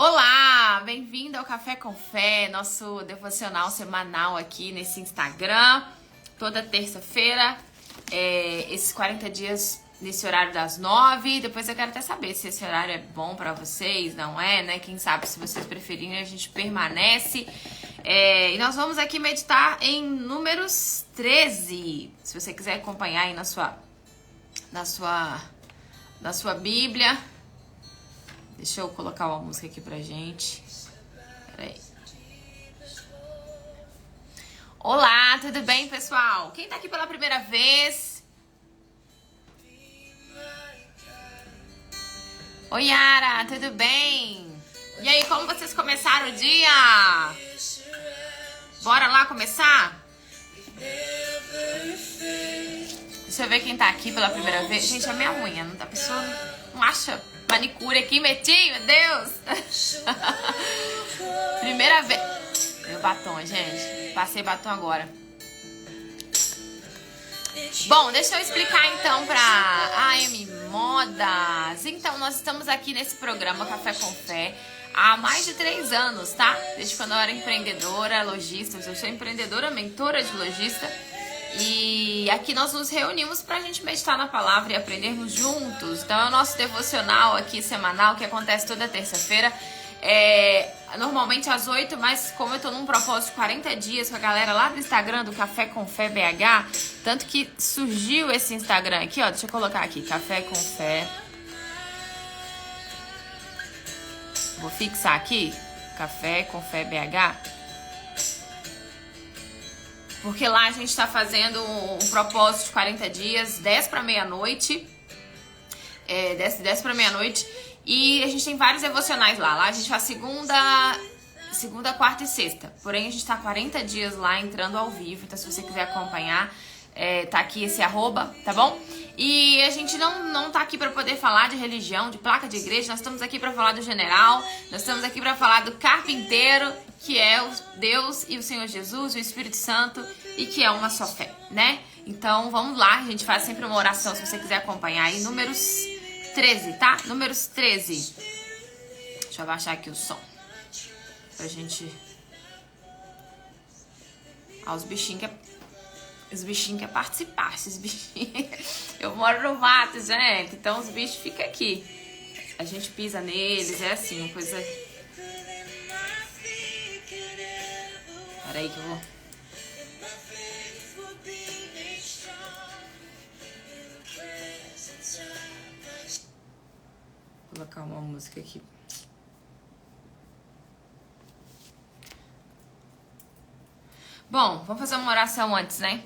Olá, bem-vindo ao Café com Fé, nosso devocional semanal aqui nesse Instagram, toda terça-feira, esses 40 dias nesse horário das 9. Depois eu quero até saber se esse horário é bom pra vocês, não é, né? Quem sabe, se vocês preferirem, a gente permanece. E nós vamos aqui meditar em Números 13, se você quiser acompanhar aí na sua Bíblia. Deixa eu colocar uma música aqui pra gente. Peraí. Olá, tudo bem, pessoal? Quem tá aqui pela primeira vez? Oi, Yara, tudo bem? E aí, como vocês começaram o dia? Bora lá começar? Deixa eu ver quem tá aqui pela primeira vez. Gente, a minha unha, não tá? A pessoa não acha manicure aqui, meti, meu Deus. Primeira vez. Meu batom, gente. Passei batom agora. Bom, deixa eu explicar então pra AM Modas. Então, nós estamos aqui nesse programa Café com Fé há mais de 3 anos, tá? Desde quando eu era empreendedora, lojista. Eu sou empreendedora, mentora de lojista. E aqui nós nos reunimos pra gente meditar na palavra e aprendermos juntos. Então é o nosso devocional aqui semanal, que acontece toda terça-feira. Normalmente às 8, mas como eu tô num propósito de 40 dias com a galera lá do Instagram do Café com Fé BH, tanto que surgiu esse Instagram aqui, ó, deixa eu colocar aqui, Café com Fé. Vou fixar aqui, Café com Fé BH. Porque lá a gente tá fazendo um propósito de 40 dias, 10 para meia-noite. 10 para meia-noite. E a gente tem vários devocionais lá. Lá a gente faz segunda, quarta e sexta. Porém, a gente tá 40 dias lá entrando ao vivo. Então, se você quiser acompanhar, tá aqui esse arroba, tá bom? E a gente não tá aqui para poder falar de religião, de placa de igreja. Nós estamos aqui para falar do general. Nós estamos aqui para falar do carpinteiro, que é o Deus e o Senhor Jesus, o Espírito Santo, e que é uma só fé, né? Então, vamos lá. A gente faz sempre uma oração, se você quiser acompanhar aí. Números 13, tá? Números 13. Deixa eu abaixar aqui o som. Pra gente... os bichinhos querem participar, esses bichinhos. Eu moro no mato, gente, então os bichos ficam aqui. A gente pisa neles, é assim, uma coisa... Peraí que eu vou... Vou colocar uma música aqui. Bom, vamos fazer uma oração antes, né?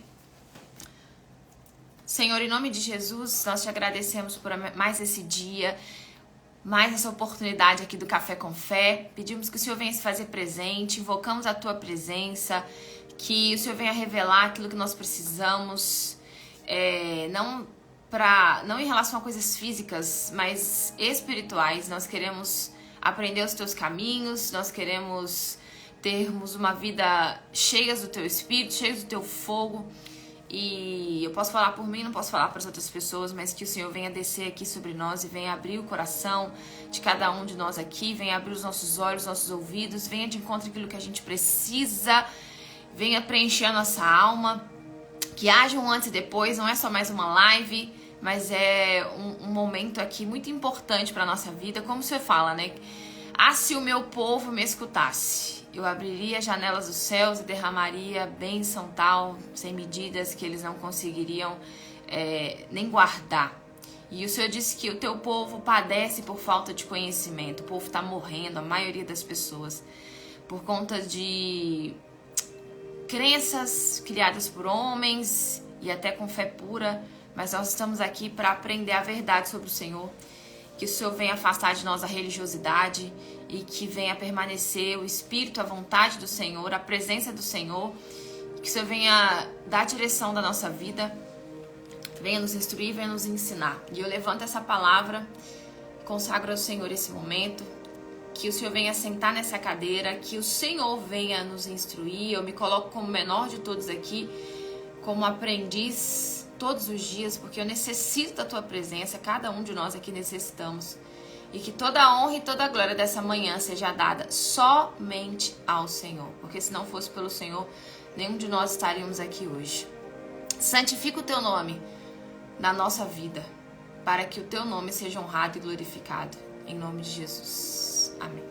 Senhor, em nome de Jesus, nós te agradecemos por mais esse dia, mais essa oportunidade aqui do Café com Fé. Pedimos que o Senhor venha se fazer presente, invocamos a tua presença, que o Senhor venha revelar aquilo que nós precisamos, não em relação a coisas físicas, mas espirituais. Nós queremos aprender os teus caminhos, nós queremos termos uma vida cheia do teu Espírito, cheia do teu fogo. E eu posso falar por mim, não posso falar para as outras pessoas, mas que o Senhor venha descer aqui sobre nós e venha abrir o coração de cada um de nós aqui, venha abrir os nossos olhos, nossos ouvidos, venha de encontro àquilo que a gente precisa, venha preencher a nossa alma, que haja um antes e depois, não é só mais uma live, mas é um momento aqui muito importante para a nossa vida. Como o Senhor fala, né? Ah, se o meu povo me escutasse, eu abriria as janelas dos céus e derramaria bênção tal, sem medidas, que eles não conseguiriam nem guardar. E o Senhor disse que o teu povo padece por falta de conhecimento. O povo está morrendo, a maioria das pessoas, por conta de crenças criadas por homens e até com fé pura. Mas nós estamos aqui para aprender a verdade sobre o Senhor. Que o Senhor venha afastar de nós a religiosidade e que venha permanecer o Espírito, a vontade do Senhor, a presença do Senhor. Que o Senhor venha dar a direção da nossa vida, venha nos instruir, venha nos ensinar. E eu levanto essa palavra, consagro ao Senhor esse momento. Que o Senhor venha sentar nessa cadeira, que o Senhor venha nos instruir. Eu me coloco como menor de todos aqui, como aprendiz todos os dias, porque eu necessito da tua presença, cada um de nós aqui necessitamos. e que toda a honra e toda a glória dessa manhã seja dada somente ao Senhor, porque se não fosse pelo Senhor, nenhum de nós estaríamos aqui hoje. Santifica o teu nome na nossa vida, para que o teu nome seja honrado e glorificado, em nome de Jesus. Amém.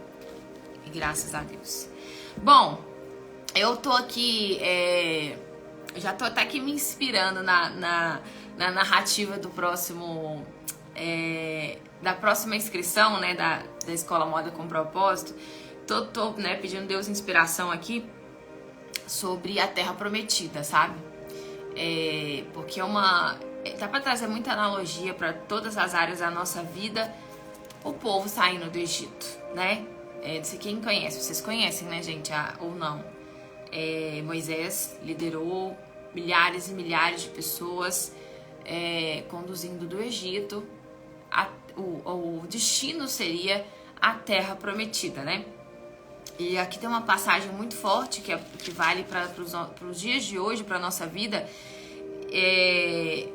E graças a Deus. Bom, eu tô aqui, já tô até aqui me inspirando na narrativa do próximo, da próxima inscrição, né, da Escola Moda com Propósito. Tô né, pedindo Deus inspiração aqui sobre a Terra Prometida, sabe? Porque dá pra trazer muita analogia para todas as áreas da nossa vida. O povo saindo do Egito, né? Quem conhece, vocês conhecem, né, gente? Ou não. Moisés liderou milhares e milhares de pessoas conduzindo do Egito. O destino seria a Terra Prometida, né? E aqui tem uma passagem muito forte que vale para os dias de hoje, para a nossa vida,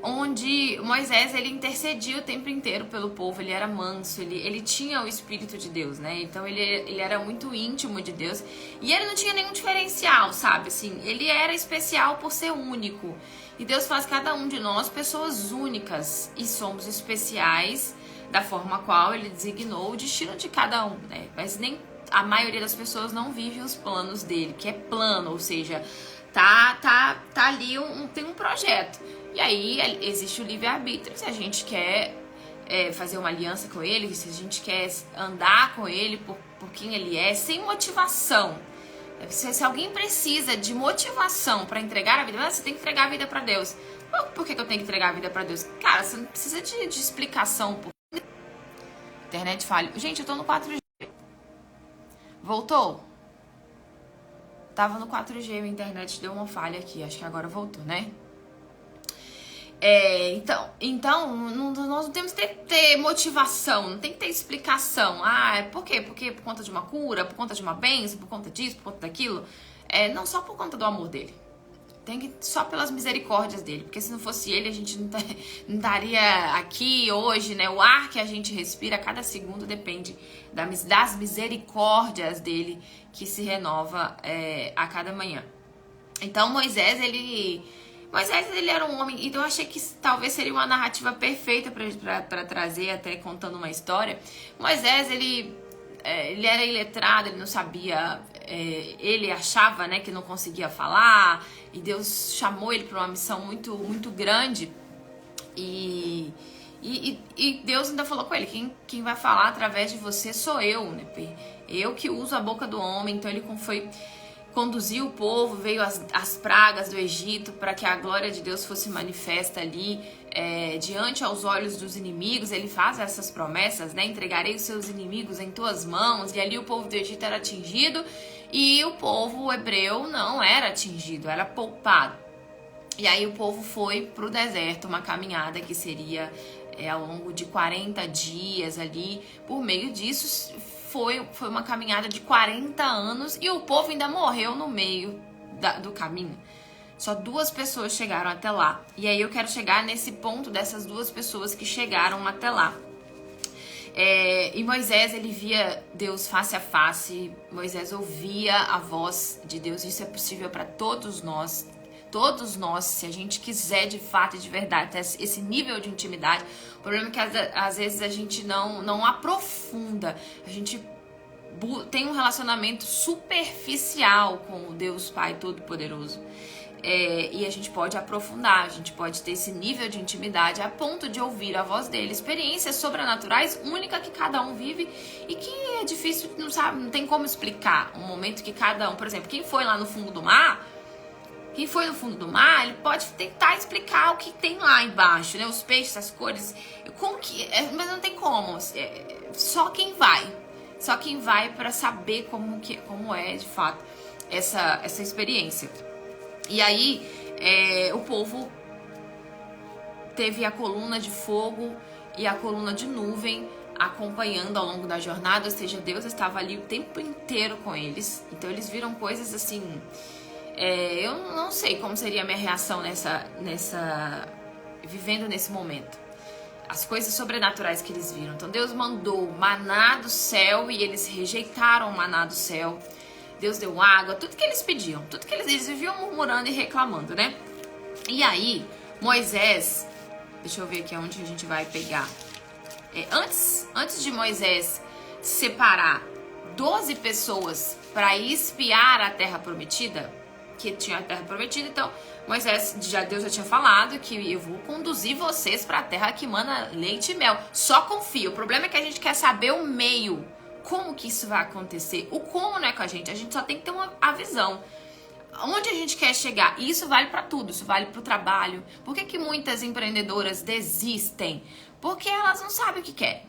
onde Moisés ele intercedia o tempo inteiro pelo povo. Ele era manso, ele tinha o Espírito de Deus, né? Então ele era muito íntimo de Deus e ele não tinha nenhum diferencial, sabe? Assim, ele era especial por ser único. E Deus faz cada um de nós pessoas únicas e somos especiais da forma qual ele designou o destino de cada um, né? Mas nem a maioria das pessoas não vive os planos dele, que é plano, ou seja, tá ali, tem um projeto. E aí existe o livre-arbítrio, se a gente quer fazer uma aliança com ele, se a gente quer andar com ele por quem ele é, sem motivação. Se alguém precisa de motivação para entregar a vida, você tem que entregar a vida para Deus. Por que eu tenho que entregar a vida para Deus? Cara, você não precisa de explicação. Internet falha. Gente, eu tô no 4G. Voltou? Tava no 4G, a internet deu uma falha aqui. Acho que agora voltou, né? Então nós não temos que ter motivação, não tem que ter explicação. Por quê? Porque por conta de uma cura, por conta de uma bênção, por conta disso, por conta daquilo. Não só por conta do amor dele. Tem que só pelas misericórdias dele. Porque se não fosse ele, a gente não estaria aqui hoje, né? O ar que a gente respira a cada segundo depende das misericórdias dele, que se renova a cada manhã. Então Moisés ele era um homem. Então eu achei que talvez seria uma narrativa perfeita para trazer, até contando uma história. Moisés ele era iletrado, ele não sabia, ele achava, né, que não conseguia falar, e Deus chamou ele para uma missão muito, muito grande, e Deus ainda falou com ele, quem vai falar através de você sou eu, né? Eu que uso a boca do homem. Então ele conduziu o povo, veio as pragas do Egito para que a glória de Deus fosse manifesta ali diante aos olhos dos inimigos. Ele faz essas promessas, né? Entregarei os seus inimigos em tuas mãos. E ali o povo do Egito era atingido e o povo hebreu não era atingido, era poupado. E aí o povo foi para o deserto, uma caminhada que seria ao longo de 40 dias ali. Por meio disso foi uma caminhada de 40 anos e o povo ainda morreu no meio do caminho. Só 2 pessoas chegaram até lá. E aí eu quero chegar nesse ponto dessas 2 pessoas que chegaram até lá. E Moisés, ele via Deus face a face. Moisés ouvia a voz de Deus. Isso é possível para todos nós. Todos nós, se a gente quiser de fato e de verdade ter esse nível de intimidade. O problema é que às vezes a gente não aprofunda. A gente tem um relacionamento superficial com o Deus Pai Todo-Poderoso. E a gente pode aprofundar, a gente pode ter esse nível de intimidade a ponto de ouvir a voz dele. Experiências sobrenaturais únicas que cada um vive e que é difícil, não tem como explicar. Um momento que cada um, por exemplo, quem foi lá no fundo do mar, ele pode tentar explicar o que tem lá embaixo, né? Os peixes, as cores, mas não tem como. Só quem vai para saber como é de fato essa experiência. E aí o povo teve a coluna de fogo e a coluna de nuvem acompanhando ao longo da jornada, ou seja, Deus estava ali o tempo inteiro com eles. Então eles viram coisas assim. Eu não sei como seria a minha reação vivendo nesse momento. as coisas sobrenaturais que eles viram. Então Deus mandou maná do céu e eles rejeitaram o maná do céu. Deus deu água, tudo que eles pediam, tudo que eles viviam murmurando e reclamando, né? E aí, Moisés, deixa eu ver aqui onde a gente vai pegar. Antes de Moisés separar 12 pessoas para espiar a terra prometida, que tinha a terra prometida, então Deus já tinha falado que eu vou conduzir vocês para a terra que mana leite e mel. Só confia. O problema é que a gente quer saber o meio, como que isso vai acontecer. O como não é com a gente só tem que ter a visão. Onde a gente quer chegar? E isso vale para tudo, isso vale para o trabalho. Por que muitas empreendedoras desistem? Porque elas não sabem o que querem.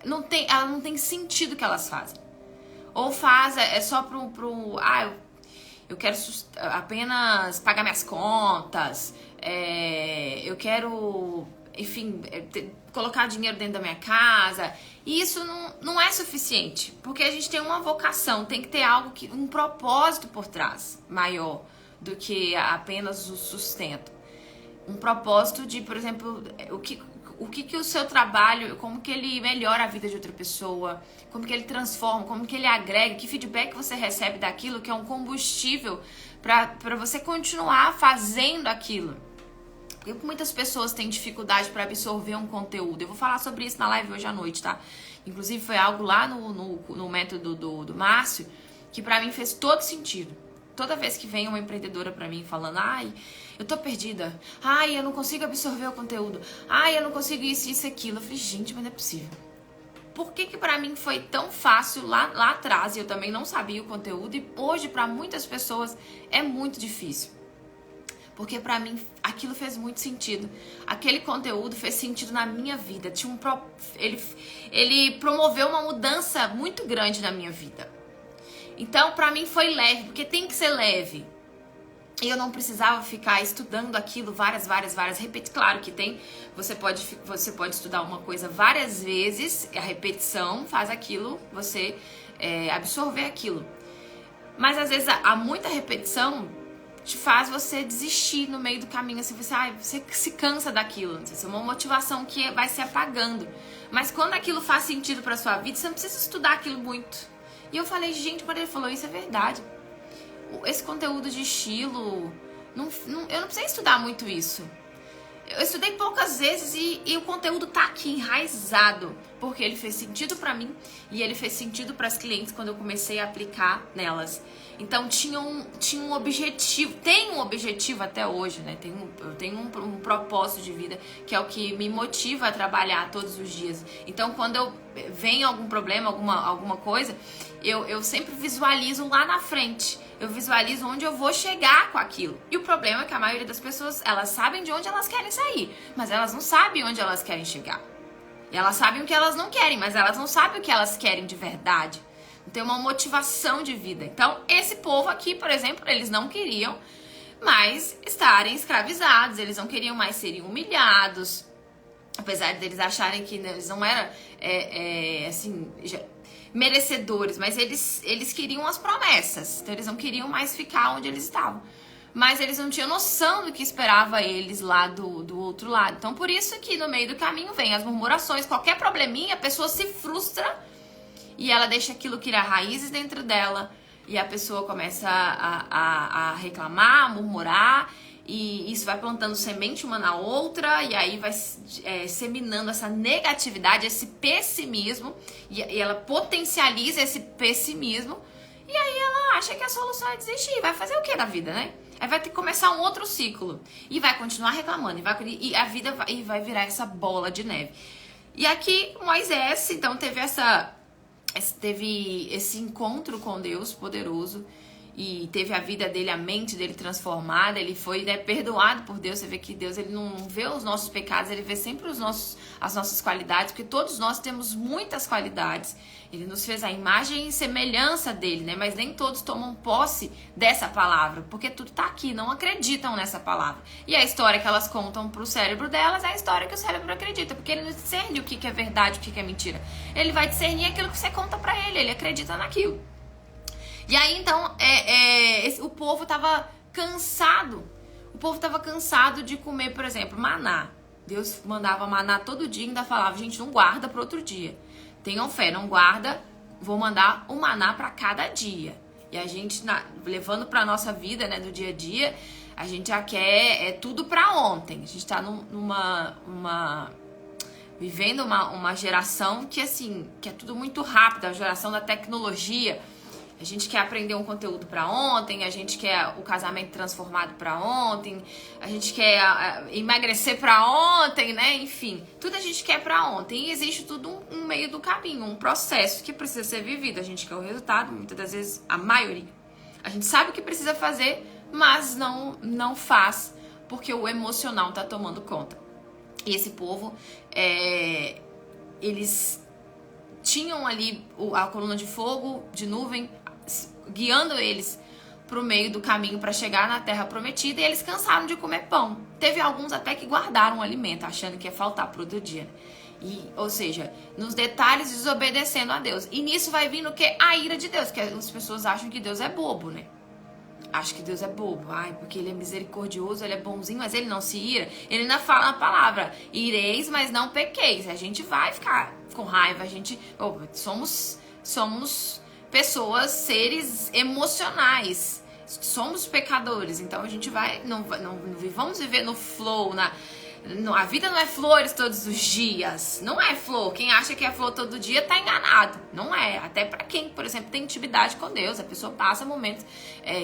Ela não tem sentido o que elas fazem. Ou é só eu quero apenas pagar minhas contas, eu quero, enfim, colocar dinheiro dentro da minha casa. E isso não é suficiente, porque a gente tem uma vocação, tem que ter um propósito por trás, maior do que apenas o sustento. Um propósito de, por exemplo, o que o seu trabalho, como que ele melhora a vida de outra pessoa, como que ele transforma, como que ele agrega, que feedback você recebe daquilo, que é um combustível para você continuar fazendo aquilo. Porque muitas pessoas têm dificuldade para absorver um conteúdo. Eu vou falar sobre isso na live hoje à noite, tá? Inclusive foi algo lá no método do Márcio que para mim fez todo sentido. Toda vez que vem uma empreendedora para mim falando, eu tô perdida, eu não consigo absorver o conteúdo, eu não consigo isso, aquilo. Eu falei, gente, mas não é possível. Por que pra mim foi tão fácil lá atrás e eu também não sabia o conteúdo e hoje pra muitas pessoas é muito difícil? Porque pra mim aquilo fez muito sentido. Aquele conteúdo fez sentido na minha vida. Ele promoveu uma mudança muito grande na minha vida. Então pra mim foi leve, porque tem que ser leve. E eu não precisava ficar estudando aquilo várias repetições. Claro que tem, você pode estudar uma coisa várias vezes, a repetição faz aquilo, você absorver aquilo. Mas às vezes há muita repetição te faz você desistir no meio do caminho, assim, você se cansa daquilo, isso é uma motivação que vai se apagando. Mas quando aquilo faz sentido pra sua vida, você não precisa estudar aquilo muito. E eu falei, gente, quando ele falou isso é verdade. Esse conteúdo de estilo, eu não precisei estudar muito isso. Eu estudei poucas vezes e o conteúdo tá aqui enraizado, porque ele fez sentido pra mim e ele fez sentido para as clientes quando eu comecei a aplicar nelas. Então tinha um objetivo, tem um objetivo até hoje, né? Eu tenho um propósito de vida que é o que me motiva a trabalhar todos os dias. Então quando vem algum problema, alguma coisa, eu sempre visualizo lá na frente. Eu visualizo onde eu vou chegar com aquilo. E o problema é que a maioria das pessoas, elas sabem de onde elas querem sair, mas elas não sabem onde elas querem chegar. E elas sabem o que elas não querem, mas elas não sabem o que elas querem de verdade. Não tem uma motivação de vida. Então, esse povo aqui, por exemplo, eles não queriam mais estarem escravizados, eles não queriam mais serem humilhados. Apesar de eles acharem que eles não eram, merecedores, mas eles queriam as promessas, então eles não queriam mais ficar onde eles estavam, mas eles não tinham noção do que esperava eles lá do outro lado. Então por isso que no meio do caminho vem as murmurações, qualquer probleminha, a pessoa se frustra e ela deixa aquilo criar raízes dentro dela e a pessoa começa a reclamar, a murmurar. E isso vai plantando semente uma na outra, e aí vai seminando essa negatividade, esse pessimismo, e ela potencializa esse pessimismo, e aí ela acha que a solução é desistir. Vai fazer o que na vida, né? Aí vai ter que começar um outro ciclo, e vai continuar reclamando, e a vida vai virar essa bola de neve. E aqui Moisés, então, teve esse encontro com Deus poderoso, e teve a vida dele, a mente dele transformada, ele foi perdoado por Deus. Você vê que Deus, ele não vê os nossos pecados, ele vê sempre as nossas qualidades, porque todos nós temos muitas qualidades. Ele nos fez a imagem e semelhança dele, né? Mas nem todos tomam posse dessa palavra, porque tudo tá aqui, não acreditam nessa palavra. E a história que elas contam pro cérebro delas é a história que o cérebro acredita, porque ele não discerne o que é verdade, o que é mentira. Ele vai discernir aquilo que você conta pra ele acredita naquilo. E aí, então, o povo tava cansado. O povo tava cansado de comer, por exemplo, maná. Deus mandava maná todo dia e ainda falava, gente, não guarda para outro dia. Tenham fé, não guarda, vou mandar o maná para cada dia. E a gente, levando para nossa vida, né, do dia a dia, a gente já quer tudo para ontem. A gente tá vivendo uma geração que, assim, que é tudo muito rápido, a geração da tecnologia. A gente quer aprender um conteúdo para ontem, a gente quer o casamento transformado para ontem, a gente quer emagrecer para ontem, né? Enfim, tudo a gente quer para ontem. E existe tudo um meio do caminho, um processo que precisa ser vivido. A gente quer o resultado, muitas das vezes, a maioria. A gente sabe o que precisa fazer, mas não faz, porque o emocional tá tomando conta. E esse povo, eles tinham ali a coluna de fogo, de nuvem, guiando eles pro meio do caminho para chegar na terra prometida, e eles cansaram de comer pão. Teve alguns até que guardaram o alimento, achando que ia faltar pro outro dia, né? Ou seja, nos detalhes desobedecendo a Deus. E nisso vai vindo o quê? A ira de Deus, que as pessoas acham que Deus é bobo, né? Acho que Deus é bobo, porque ele é misericordioso, ele é bonzinho, mas ele não se ira. Ele ainda fala na palavra, ireis, mas não pequeis. A gente vai ficar com raiva, a gente somos pessoas, seres emocionais, somos pecadores, então a gente não vamos viver no flow, a vida não é flores todos os dias, não é flor. Quem acha que é flor todo dia tá enganado, não é. Até pra quem, por exemplo, tem intimidade com Deus, a pessoa passa momentos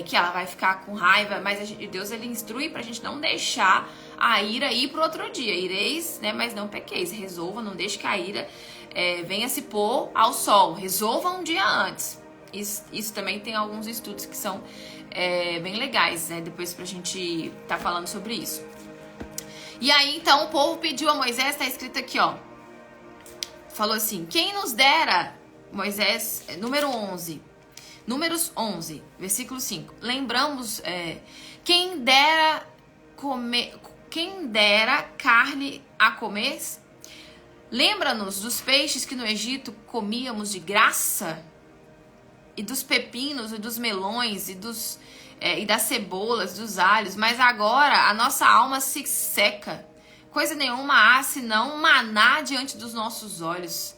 que ela vai ficar com raiva, mas Deus, ele instrui pra gente não deixar a ira ir pro outro dia. Ireis, né, mas não pequeis. Resolva, não deixe que a ira venha se pôr ao sol, resolva um dia antes. Isso também tem alguns estudos que são bem legais, né, depois pra gente tá falando sobre isso. E aí, então, o povo pediu a Moisés, tá escrito aqui, ó. Falou assim, quem nos dera, Moisés, Números 11, versículo 5. Lembramos, quem dera carne a comer, lembra-nos dos peixes que no Egito comíamos de graça, e dos pepinos, e dos melões, e das cebolas, dos alhos, mas agora a nossa alma se seca. Coisa nenhuma há senão maná diante dos nossos olhos.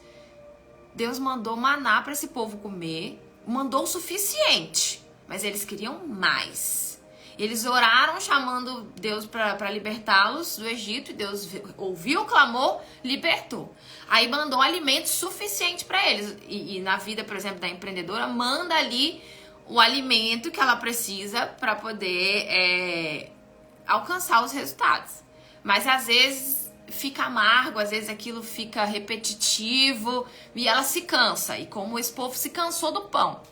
Deus mandou maná para esse povo comer, mandou o suficiente, mas eles queriam mais. Eles oraram chamando Deus para libertá-los do Egito, e Deus ouviu o clamor, libertou. Aí mandou alimento suficiente para eles. E na vida, por exemplo, da empreendedora, manda ali o alimento que ela precisa para poder alcançar os resultados. Mas às vezes fica amargo, às vezes aquilo fica repetitivo e ela se cansa. E como esse povo se cansou do pão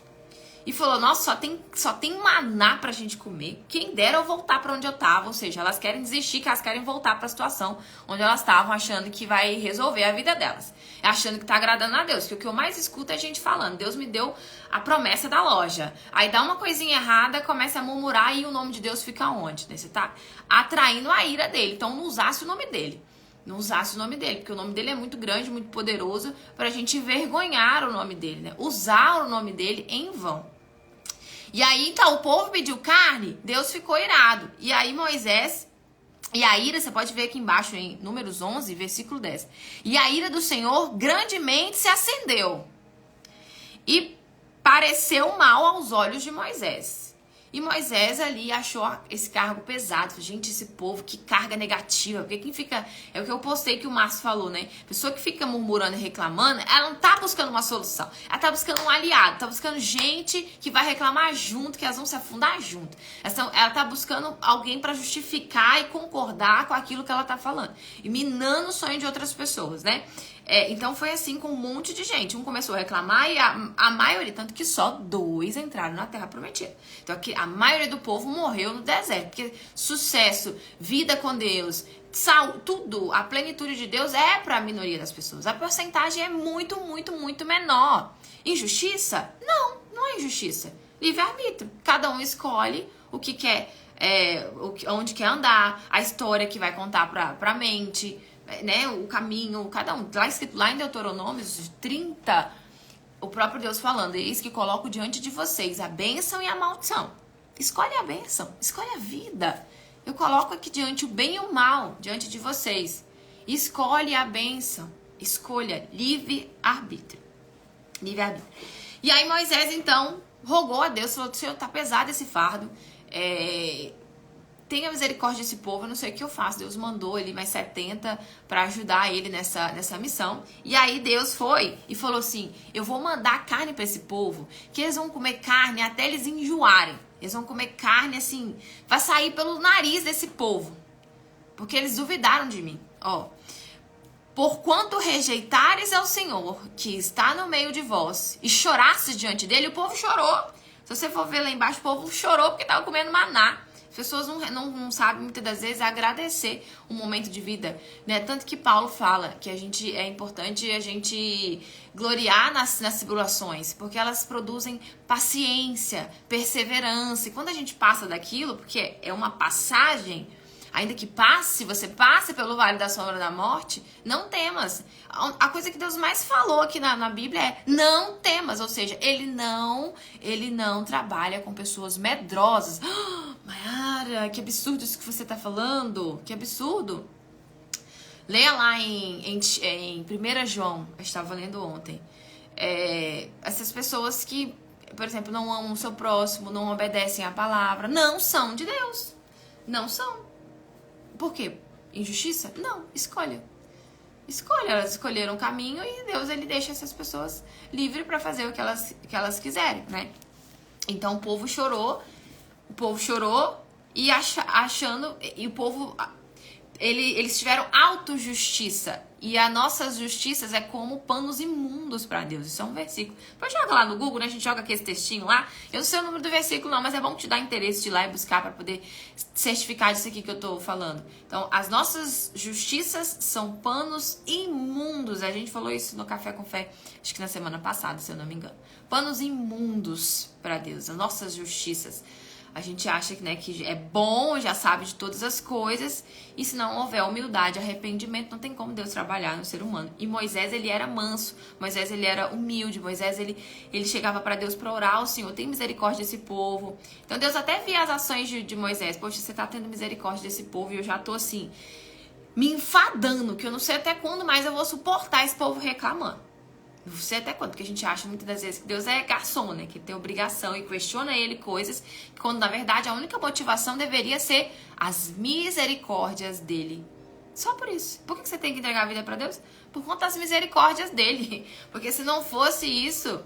e falou, nossa, só tem maná pra gente comer, quem dera eu voltar pra onde eu tava. Ou seja, elas querem desistir, que elas querem voltar pra situação onde elas estavam, achando que vai resolver a vida delas, achando que tá agradando a Deus. Que o que eu mais escuto é gente falando, Deus me deu a promessa da loja, aí dá uma coisinha errada, começa a murmurar, e o nome de Deus fica onde? Né? Você tá atraindo a ira dele. Então não usasse o nome dele. Não usasse o nome dele, porque o nome dele é muito grande, muito poderoso, pra gente envergonhar o nome dele, né? Usar o nome dele em vão. E aí, então, o povo pediu carne, Deus ficou irado. E aí, Moisés, e a ira, você pode ver aqui embaixo em Números 11, versículo 10. E a ira do Senhor grandemente se acendeu e pareceu mal aos olhos de Moisés. E Moisés ali achou esse cargo pesado. Gente, esse povo, que carga negativa. Porque quem fica... É o que eu postei que o Márcio falou, né? Pessoa que fica murmurando e reclamando, ela não tá buscando uma solução. Ela tá buscando um aliado. Tá buscando gente que vai reclamar junto, que elas vão se afundar junto. Ela tá buscando alguém pra justificar e concordar com aquilo que ela tá falando. E minando o sonho de outras pessoas, né? Então foi assim com um monte de gente. Um começou a reclamar e a maioria, tanto que só 2 entraram na Terra Prometida. Então aqui, a maioria do povo morreu no deserto. Porque sucesso, vida com Deus, tudo, a plenitude de Deus é para a minoria das pessoas. A porcentagem é muito, muito, muito menor. Injustiça? Não, não é injustiça. Livre-arbítrio. Cada um escolhe o que quer, onde quer andar, a história que vai contar pra mente, né, o caminho, cada um. Lá escrito lá em Deuteronômio 30, o próprio Deus falando, eis que coloco diante de vocês a bênção e a maldição. Escolhe a bênção, escolhe a vida. Eu coloco aqui diante o bem e o mal, diante de vocês. Escolhe a bênção. Escolha, livre-arbítrio. Livre-arbítrio. E aí Moisés, então, rogou a Deus, falou, Senhor, tá pesado esse fardo, tenha misericórdia desse povo, eu não sei o que eu faço. Deus mandou ele mais 70 para ajudar ele nessa missão. E aí Deus foi e falou assim, eu vou mandar carne para esse povo, que eles vão comer carne até eles enjoarem. Eles vão comer carne assim, vai sair pelo nariz desse povo, porque eles duvidaram de mim. Ó, porquanto rejeitares ao Senhor, que está no meio de vós, e chorastes diante dele, o povo chorou. Se você for ver lá embaixo, o povo chorou porque estava comendo maná. As pessoas não sabem muitas das vezes agradecer o momento de vida, né? Tanto que Paulo fala que é importante a gente gloriar nas tribulações, porque elas produzem paciência, perseverança. E quando a gente passa daquilo, porque é uma passagem, ainda que você passe pelo vale da sombra da morte, não temas. A coisa que Deus mais falou aqui na Bíblia é não temas, ou seja, ele não trabalha com pessoas medrosas. Mayara, que absurdo isso que você está falando, que absurdo. Leia lá em 1 João, eu estava lendo ontem, essas pessoas que, por exemplo, não amam o seu próximo, não obedecem à palavra, não são de Deus, não são. Por quê? Injustiça? Não, escolha. Elas escolheram o caminho e Deus, ele deixa essas pessoas livres para fazer o que elas quiserem, né? Então o povo chorou e achando, e o povo, eles tiveram autojustiça. E as nossas justiças é como panos imundos para Deus. Isso é um versículo. Depois joga lá no Google, né? A gente joga aqui esse textinho lá. Eu não sei o número do versículo não, mas é bom te dar interesse de ir lá e buscar para poder certificar disso aqui que eu tô falando. Então, as nossas justiças são panos imundos. A gente falou isso no Café com Fé, acho que na semana passada, se eu não me engano. Panos imundos para Deus, as nossas justiças. A gente acha que é bom, já sabe de todas as coisas, e se não houver humildade, arrependimento, não tem como Deus trabalhar no ser humano. E Moisés, ele era manso, Moisés, ele era humilde, Moisés, ele chegava para Deus para orar, o Senhor, tem misericórdia desse povo. Então Deus até via as ações de Moisés, poxa, você tá tendo misericórdia desse povo e eu já tô assim, me enfadando, que eu não sei até quando mais eu vou suportar esse povo reclamando. Não sei até quando, porque a gente acha muitas das vezes que Deus é garçom, né? Que tem obrigação e questiona ele coisas, quando na verdade a única motivação deveria ser as misericórdias dele. Só por isso. Por que você tem que entregar a vida para Deus? Por conta das misericórdias dele. Porque se não fosse isso,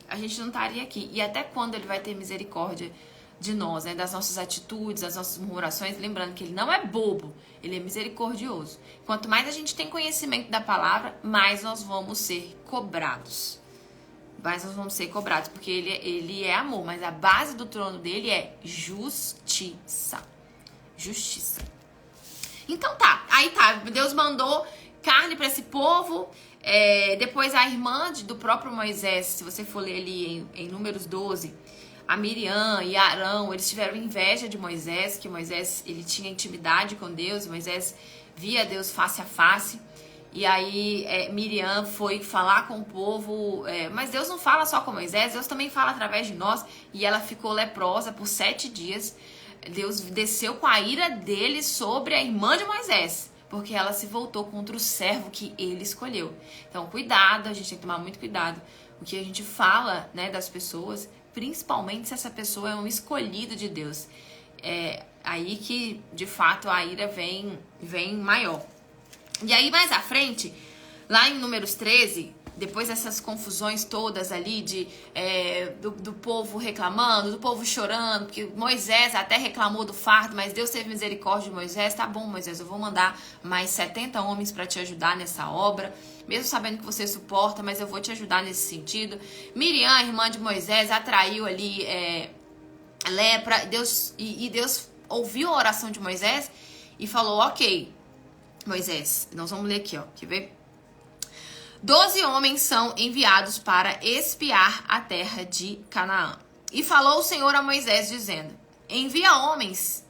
a gente não estaria aqui. E até quando ele vai ter misericórdia de nós, né? Das nossas atitudes, das nossas murmurações, lembrando que ele não é bobo, ele é misericordioso. Quanto mais a gente tem conhecimento da palavra, mais nós vamos ser cobrados. Mais nós vamos ser cobrados, porque ele é amor, mas a base do trono dele é justiça. Justiça. Então tá, aí tá, Deus mandou carne para esse povo. Depois a irmã do próprio Moisés, se você for ler ali em Números 12, a Miriam e Arão, eles tiveram inveja de Moisés, que Moisés, ele tinha intimidade com Deus, Moisés via Deus face a face, e aí Miriam foi falar com o povo, mas Deus não fala só com Moisés, Deus também fala através de nós, e ela ficou leprosa por 7 dias, Deus desceu com a ira dele sobre a irmã de Moisés, porque ela se voltou contra o servo que ele escolheu. Então cuidado, a gente tem que tomar muito cuidado, o que a gente fala, né, das pessoas, principalmente se essa pessoa é um escolhido de Deus. É aí que, de fato, a ira vem maior. E aí, mais à frente, lá em Números 13, depois dessas confusões todas ali do povo reclamando, do povo chorando, porque Moisés até reclamou do fardo, mas Deus teve misericórdia de Moisés. Tá bom, Moisés, eu vou mandar mais 70 homens para te ajudar nessa obra, mesmo sabendo que você suporta, mas eu vou te ajudar nesse sentido. Miriam, a irmã de Moisés, atraiu ali lepra, Deus ouviu a oração de Moisés e falou, ok, Moisés, nós vamos ler aqui, ó, quer ver? 12 homens são enviados para espiar a terra de Canaã. E falou o Senhor a Moisés, dizendo, envia homens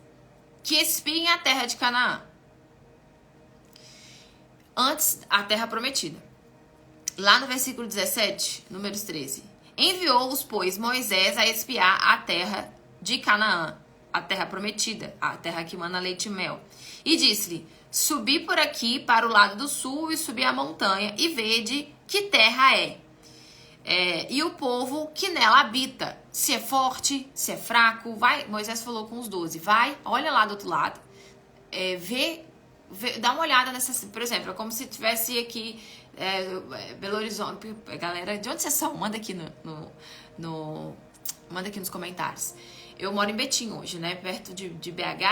que espiem a terra de Canaã, antes a terra prometida. Lá no versículo 17, Números 13. Enviou-os, pois, Moisés a espiar a terra de Canaã. a terra prometida, a terra que mana leite e mel. E disse-lhe: subi por aqui para o lado do sul e subi a montanha e vede que terra é. E o povo que nela habita, se é forte, se é fraco, vai. Moisés falou com os 12, vai, olha lá do outro lado, dá uma olhada nessa, por exemplo, é como se tivesse aqui Belo Horizonte. Galera, de onde vocês são? Manda aqui manda aqui nos comentários. Eu moro em Betim hoje, né? Perto de BH,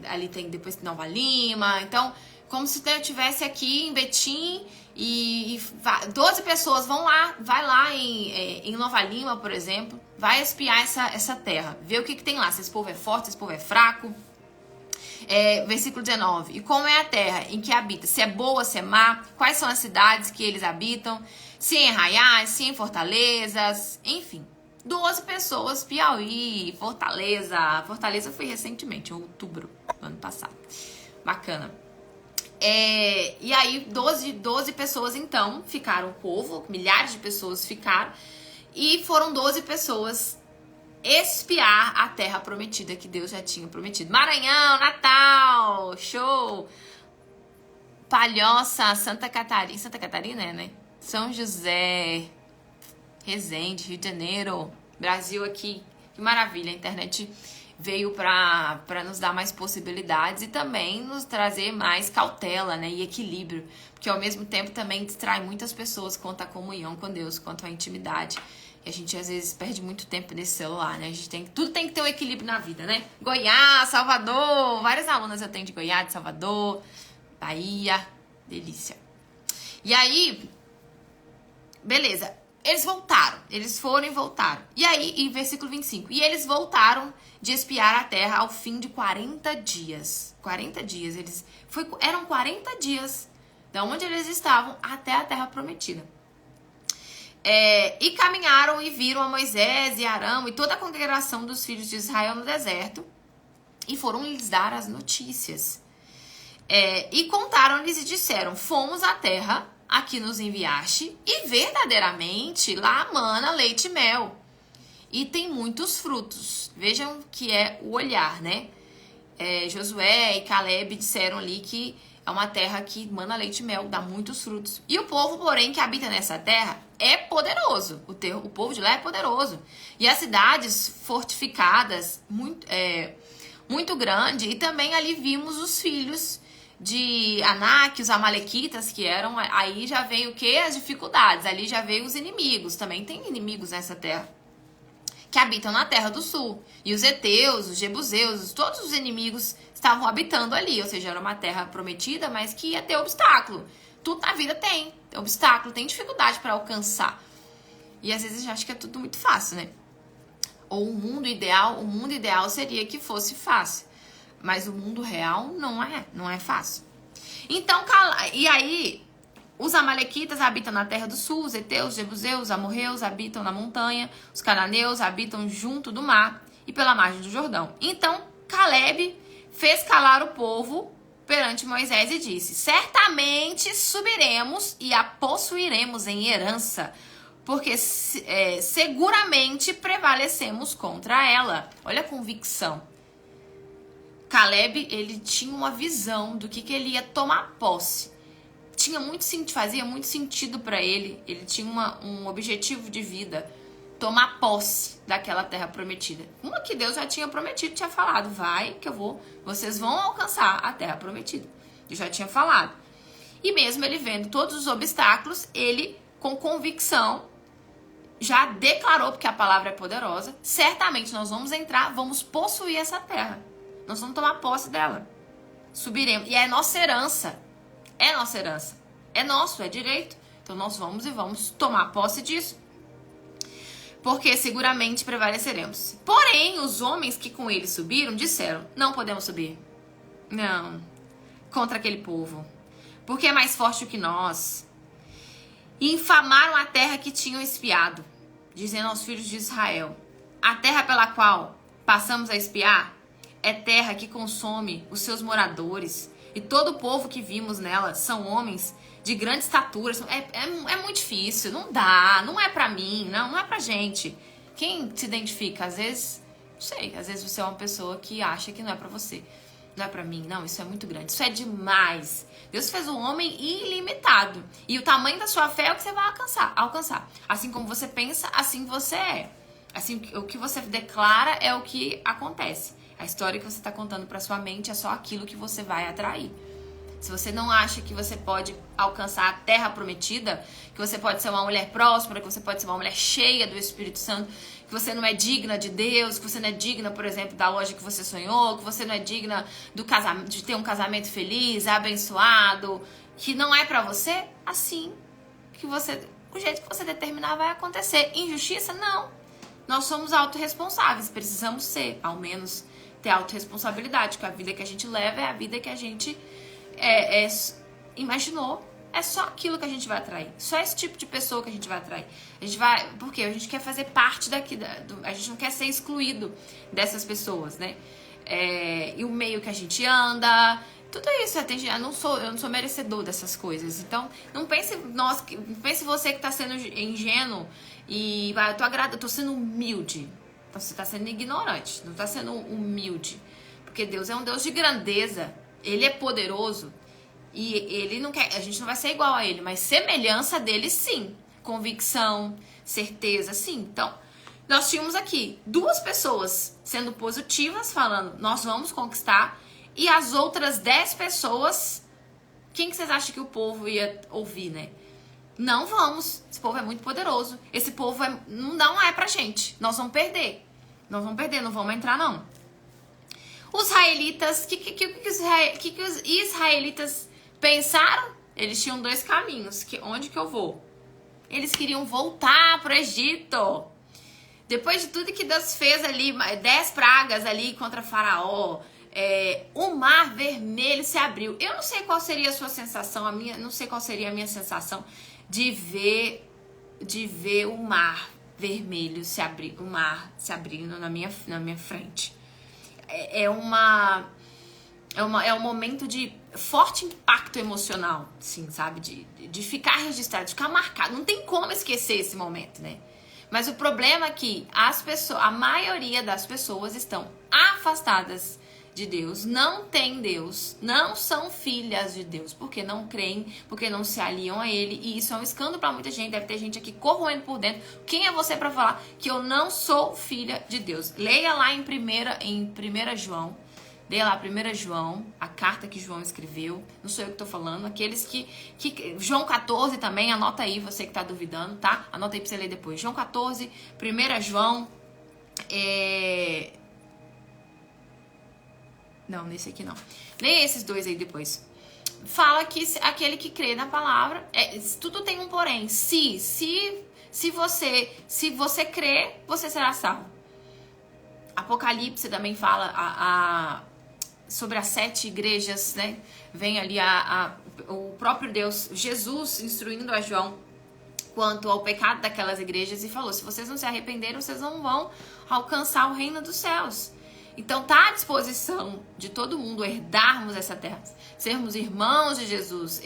ali tem depois Nova Lima. Então, como se eu estivesse aqui em Betim e 12 pessoas vai lá em Nova Lima, por exemplo, vai espiar essa terra, ver o que tem lá, se esse povo é forte, se esse povo é fraco. Versículo 19. E como é a terra em que habita? Se é boa, se é má? Quais são as cidades que eles habitam? Se é em arraiais, se é em fortalezas, enfim. 12 pessoas, Piauí, Fortaleza. Fortaleza foi recentemente, em outubro do ano passado. Bacana. E aí, 12 pessoas, então, ficaram o povo, milhares de pessoas ficaram, e foram 12 pessoas espiar a terra prometida que Deus já tinha prometido. Maranhão, Natal, show! Palhoça, Santa Catarina, né? São José, Resende, Rio de Janeiro, Brasil aqui. Que maravilha, a internet veio para nos dar mais possibilidades e também nos trazer mais cautela, né, e equilíbrio, porque ao mesmo tempo também distrai muitas pessoas quanto à comunhão com Deus, quanto à intimidade. E a gente às vezes perde muito tempo nesse celular, né? Tudo tem que ter um equilíbrio na vida, né? Goiás, Salvador, várias alunas eu tenho de Goiás, de Salvador, Bahia, delícia. E aí, beleza, eles voltaram, eles foram e voltaram. E aí, em versículo 25, e eles voltaram de espiar a terra ao fim de 40 dias. 40 dias, eram 40 dias da onde eles estavam até a terra prometida. E caminharam e viram a Moisés e Arão e toda a congregação dos filhos de Israel no deserto e foram lhes dar as notícias. E contaram-lhes e disseram: fomos à terra a que nos enviaste e verdadeiramente lá mana leite e mel e tem muitos frutos. Vejam que é o olhar, né? Josué e Caleb disseram ali que é uma terra que mana leite e mel, dá muitos frutos. E o povo, porém, que habita nessa terra é poderoso. O povo de lá é poderoso. E as cidades fortificadas, muito grande. E também ali vimos os filhos de Anak, os amalequitas, que eram... Aí já veio o quê? As dificuldades. Ali já veio os inimigos. Também tem inimigos nessa terra, que habitam na terra do sul. E os heteus, os jebuseus, todos os inimigos estavam habitando ali. Ou seja, era uma terra prometida, mas que ia ter obstáculo. Tudo na vida tem obstáculo, tem dificuldade para alcançar. E às vezes a gente acha que é tudo muito fácil, né? Ou o mundo ideal seria que fosse fácil. Mas o mundo real não é fácil. Então, e aí, os amalequitas habitam na terra do sul, os heteus, os jebuseus, os amorreus habitam na montanha, os cananeus habitam junto do mar e pela margem do Jordão. Então, Caleb fez calar o povo perante Moisés e disse: certamente subiremos e a possuiremos em herança, porque seguramente prevalecemos contra ela. Olha a convicção. Caleb, ele tinha uma visão do que ele ia tomar posse. Fazia muito sentido para ele. Ele tinha um objetivo de vida: tomar posse daquela terra prometida. Uma que Deus já tinha prometido, tinha falado: vai que vocês vão alcançar a terra prometida. Eu já tinha falado. E mesmo ele vendo todos os obstáculos, ele, com convicção, já declarou, porque a palavra é poderosa: certamente nós vamos entrar, vamos possuir essa terra. Nós vamos tomar posse dela. Subiremos. E é nossa herança. É nossa herança. É nosso, é direito. Então nós vamos tomar posse disso. Porque seguramente prevaleceremos. Porém, os homens que com ele subiram disseram: não podemos subir. Não. Contra aquele povo. Porque é mais forte do que nós. E infamaram a terra que tinham espiado, dizendo aos filhos de Israel: a terra pela qual passamos a espiar é terra que consome os seus moradores, e todo o povo que vimos nela são homens de grande estatura. É muito difícil, não dá, não é pra mim, não é pra gente. Quem se identifica? Às vezes sei, às vezes você é uma pessoa que acha que não é pra você. Não é pra mim, não, isso é muito grande, isso é demais. Deus fez um homem ilimitado. E o tamanho da sua fé é o que você vai alcançar. Assim como você pensa, assim você é. Assim, o que você declara é o que acontece. A história que você está contando pra sua mente é só aquilo que você vai atrair. Se você não acha que você pode alcançar a terra prometida, que você pode ser uma mulher próspera, que você pode ser uma mulher cheia do Espírito Santo, que você não é digna de Deus, que você não é digna, por exemplo, da loja que você sonhou, que você não é digna do casamento, de ter um casamento feliz, abençoado, que não é pra você, assim que você, o jeito que você determinar vai acontecer. Injustiça? Não. Nós somos autorresponsáveis, precisamos ser, ao menos ter autorresponsabilidade, porque a vida que a gente leva é a vida que a gente imaginou. É só aquilo que a gente vai atrair. Só esse tipo de pessoa que a gente vai atrair. A gente vai, porque a gente quer fazer parte daqui, a gente não quer ser excluído dessas pessoas, né? E o meio que a gente anda, tudo isso. Eu não sou merecedor dessas coisas. Então, não pense você que tá sendo ingênuo e eu tô sendo humilde. Então, você tá sendo ignorante, não tá sendo humilde. Porque Deus é um Deus de grandeza. Ele é poderoso e ele não quer, a gente não vai ser igual a ele, mas semelhança dele sim, convicção, certeza, sim. Então, nós tínhamos aqui 2 pessoas sendo positivas, falando, nós vamos conquistar, e as outras 10 pessoas, quem que vocês acham que o povo ia ouvir, né? Não vamos, esse povo é muito poderoso, esse povo não é pra gente, nós vamos perder, não vamos entrar não. Os israelitas, o que os israelitas pensaram? Eles tinham 2 caminhos. Onde que eu vou? Eles queriam voltar pro Egito. Depois de tudo que Deus fez ali, 10 pragas ali contra Faraó, o mar vermelho se abriu. Eu não sei qual seria a sua sensação, não sei qual seria a minha sensação de ver o mar vermelho se abrir, o mar se abrindo na minha frente. É um momento de forte impacto emocional, assim, sabe? De ficar registrado, de ficar marcado. Não tem como esquecer esse momento, né? Mas o problema é que a maioria das pessoas estão afastadas de Deus, não tem Deus, não são filhas de Deus, porque não creem, porque não se aliam a Ele, e isso é um escândalo pra muita gente. Deve ter gente aqui corroendo por dentro. Quem é você pra falar que eu não sou filha de Deus? Leia lá em 1 João, leia lá 1 João, a carta que João escreveu, não sou eu que tô falando, aqueles que João 14 também, anota aí, você que tá duvidando, tá? Anota aí pra você ler depois. João 14, 1 João, Não, nesse aqui não. Leia esses 2 aí depois. Fala que aquele que crê na palavra, tudo tem um porém. Se você crê, você será salvo. Apocalipse também fala sobre as 7 igrejas, né? Vem ali o próprio Deus, Jesus, instruindo a João quanto ao pecado daquelas igrejas e falou, se vocês não se arrependerem, vocês não vão alcançar o reino dos céus. Então tá à disposição de todo mundo herdarmos essa terra, sermos irmãos de Jesus,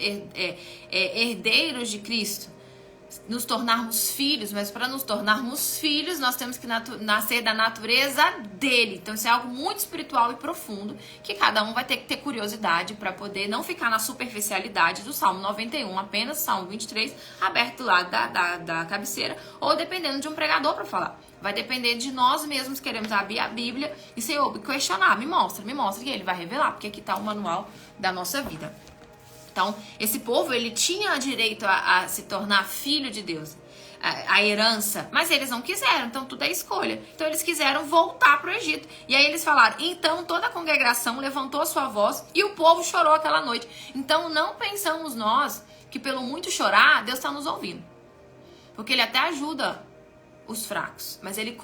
herdeiros de Cristo, nos tornarmos filhos, mas para nos tornarmos filhos nós temos que nascer da natureza dele. Então isso é algo muito espiritual e profundo, que cada um vai ter que ter curiosidade para poder não ficar na superficialidade do Salmo 91, apenas Salmo 23, aberto lá da cabeceira, ou dependendo de um pregador para falar. Vai depender de nós mesmos, queremos abrir a Bíblia e Senhor, questionar, me mostra, que ele vai revelar, porque aqui está o manual da nossa vida. Então, esse povo, ele tinha direito a se tornar filho de Deus, a herança, mas eles não quiseram, então tudo é escolha. Então, eles quiseram voltar para o Egito. E aí eles falaram, então toda a congregação levantou a sua voz e o povo chorou aquela noite. Então, não pensamos nós que pelo muito chorar, Deus está nos ouvindo. Porque ele até ajuda os fracos, mas ele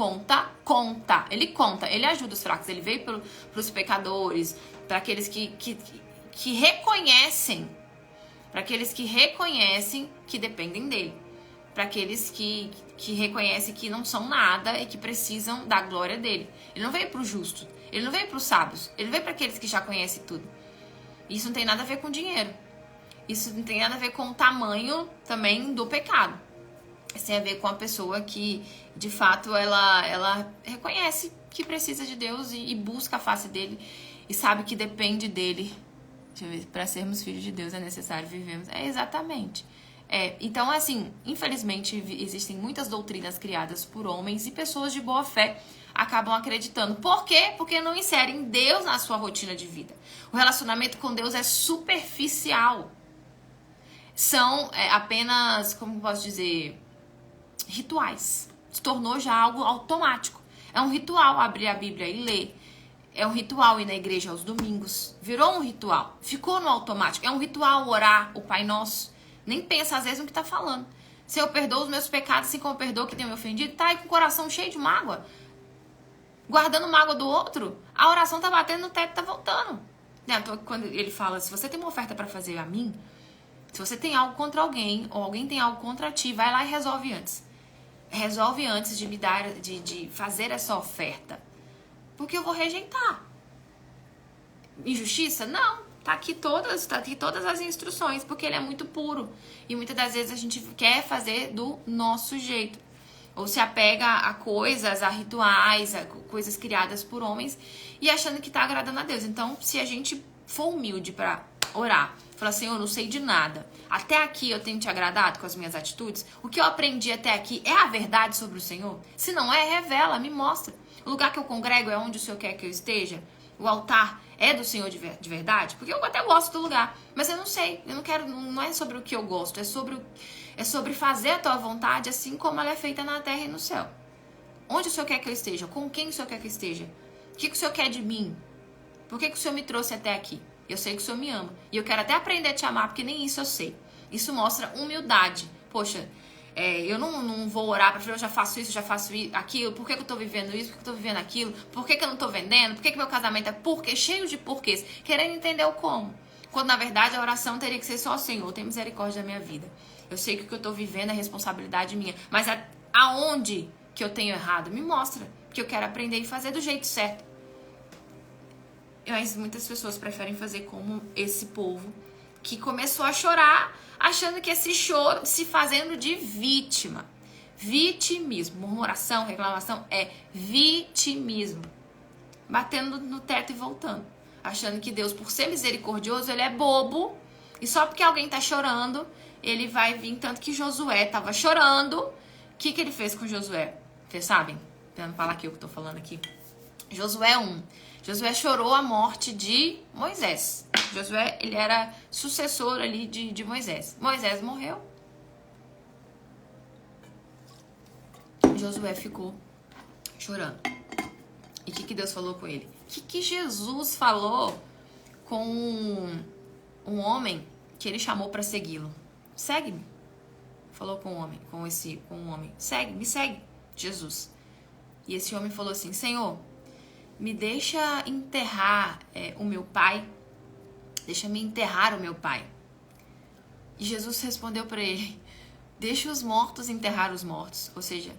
ele ajuda os fracos, ele veio para os pecadores, para aqueles que reconhecem, para aqueles que reconhecem que dependem dele, para aqueles que reconhecem que não são nada e que precisam da glória dele. Ele não veio para os justos, ele não veio para os sábios, ele veio para aqueles que já conhecem tudo. Isso não tem nada a ver com dinheiro, isso não tem nada a ver com o tamanho também do pecado. Isso tem a ver com a pessoa que, de fato, ela reconhece que precisa de Deus e busca a face dele e sabe que depende dele. Deixa eu ver, para sermos filhos de Deus é necessário vivermos. É, exatamente. Então, assim, infelizmente, existem muitas doutrinas criadas por homens e pessoas de boa fé acabam acreditando. Por quê? Porque não inserem Deus na sua rotina de vida. O relacionamento com Deus é superficial. São apenas, como posso dizer, rituais. Se tornou já algo automático. É um ritual abrir a Bíblia e ler. É um ritual ir na igreja aos domingos. Virou um ritual. Ficou no automático. É um ritual orar o Pai Nosso. Nem pensa às vezes no que tá falando. Se eu perdoo os meus pecados assim como eu perdoo que tem me ofendido, tá aí com o coração cheio de mágoa. Guardando mágoa do outro, a oração tá batendo no teto e tá voltando. Quando ele fala, se você tem uma oferta para fazer a mim, se você tem algo contra alguém, ou alguém tem algo contra ti, vai lá e resolve antes. Resolve antes de me dar, de fazer essa oferta. Porque eu vou rejeitar. Injustiça? Não. Tá aqui todas as instruções, porque ele é muito puro. E muitas das vezes a gente quer fazer do nosso jeito. Ou se apega a coisas, a rituais, a coisas criadas por homens e achando que tá agradando a Deus. Então, se a gente for humilde pra orar, falar assim, eu não sei de nada. Até aqui eu tenho te agradado com as minhas atitudes? O que eu aprendi até aqui é a verdade sobre o Senhor? Se não é, revela, me mostra. O lugar que eu congrego é onde o Senhor quer que eu esteja? O altar é do Senhor de verdade? Porque eu até gosto do lugar, mas eu não sei. Eu não quero, não é sobre o que eu gosto, é sobre fazer a tua vontade assim como ela é feita na terra e no céu. Onde o Senhor quer que eu esteja? Com quem o Senhor quer que eu esteja? O que o Senhor quer de mim? Por que o Senhor me trouxe até aqui? Eu sei que o Senhor me ama. E eu quero até aprender a te amar, porque nem isso eu sei. Isso mostra humildade. Poxa, eu não vou orar para falar, eu já faço isso, já faço aquilo. Por que eu tô vivendo isso? Por que eu tô vivendo aquilo? Por que eu não tô vendendo? Por que meu casamento é porquê? Cheio de porquês. Querendo entender o como. Quando, na verdade, a oração teria que ser só: Senhor, tem misericórdia da minha vida. Eu sei que o que eu tô vivendo é responsabilidade minha. Mas aonde que eu tenho errado? Me mostra. Que eu quero aprender e fazer do jeito certo. Mas muitas pessoas preferem fazer como esse povo que começou a chorar, achando que esse choro se fazendo de vítima. Vitimismo. Murmuração, reclamação é vitimismo. Batendo no teto e voltando. Achando que Deus, por ser misericordioso, ele é bobo. E só porque alguém tá chorando, ele vai vir. Tanto que Josué tava chorando. O que ele fez com Josué? Vocês sabem? Pra não falar aqui o que eu tô falando aqui. Josué 1. Josué chorou a morte de Moisés. Josué, ele era sucessor ali de Moisés. Moisés morreu. Josué ficou chorando. E o que Deus falou com ele? O que Jesus falou com um homem que ele chamou para segui-lo? Segue-me. Falou com o homem, com um homem. Me segue, Jesus. E esse homem falou assim: Senhor, me deixa enterrar o meu pai. Deixa-me enterrar o meu pai. E Jesus respondeu para ele: deixa os mortos enterrar os mortos. Ou seja,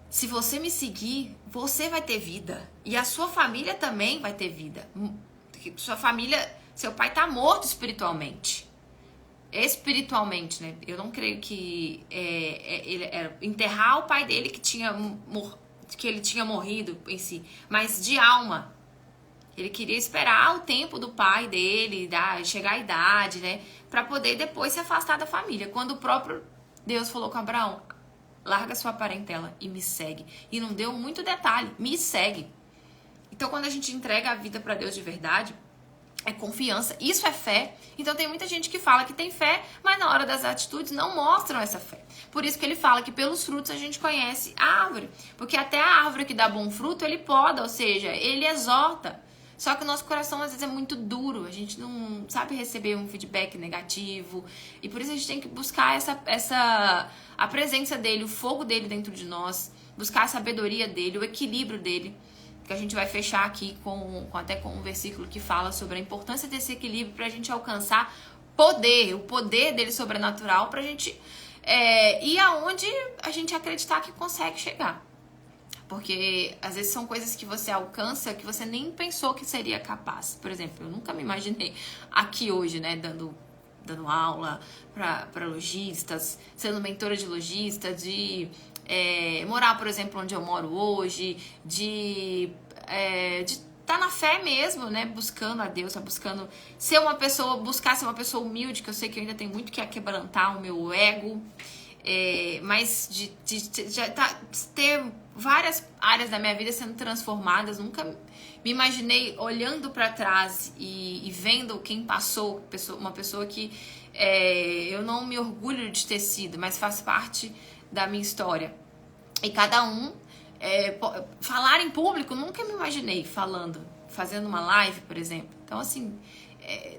se você me seguir, você vai ter vida. E a sua família também vai ter vida. Sua família, seu pai está morto espiritualmente. Espiritualmente, né? Eu não creio que ele era enterrar o pai dele que ele tinha morrido em si, mas de alma. Ele queria esperar o tempo do pai dele, chegar à idade, né? Pra poder depois se afastar da família. Quando o próprio Deus falou com Abraão: larga sua parentela e me segue. E não deu muito detalhe, me segue. Então, quando a gente entrega a vida pra Deus de verdade, é confiança, isso é fé. Então tem muita gente que fala que tem fé, mas na hora das atitudes não mostram essa fé. Por isso que ele fala que pelos frutos a gente conhece a árvore. Porque até a árvore que dá bom fruto, ele poda, ou seja, ele exorta. Só que o nosso coração às vezes é muito duro, a gente não sabe receber um feedback negativo. E por isso a gente tem que buscar a presença dele, o fogo dele dentro de nós, buscar a sabedoria dele, o equilíbrio dele. Que a gente vai fechar aqui até com um versículo que fala sobre a importância desse equilíbrio para a gente alcançar o poder dele sobrenatural, para a gente ir aonde a gente acreditar que consegue chegar. Porque às vezes são coisas que você alcança que você nem pensou que seria capaz. Por exemplo, eu nunca me imaginei aqui hoje, né, dando dando aula para lojistas, sendo mentora de lojista, de morar, por exemplo, onde eu moro hoje, de tá na fé mesmo, né? Buscando a Deus, buscando ser uma pessoa, buscar ser uma pessoa humilde, que eu sei que eu ainda tenho muito que quebrantar o meu ego, mas ter várias áreas da minha vida sendo transformadas. Nunca me imaginei olhando para trás e vendo quem passou, uma pessoa que eu não me orgulho de ter sido, mas faz parte da minha história. E cada um falar em público, nunca me imaginei fazendo uma live, por exemplo. Então, assim,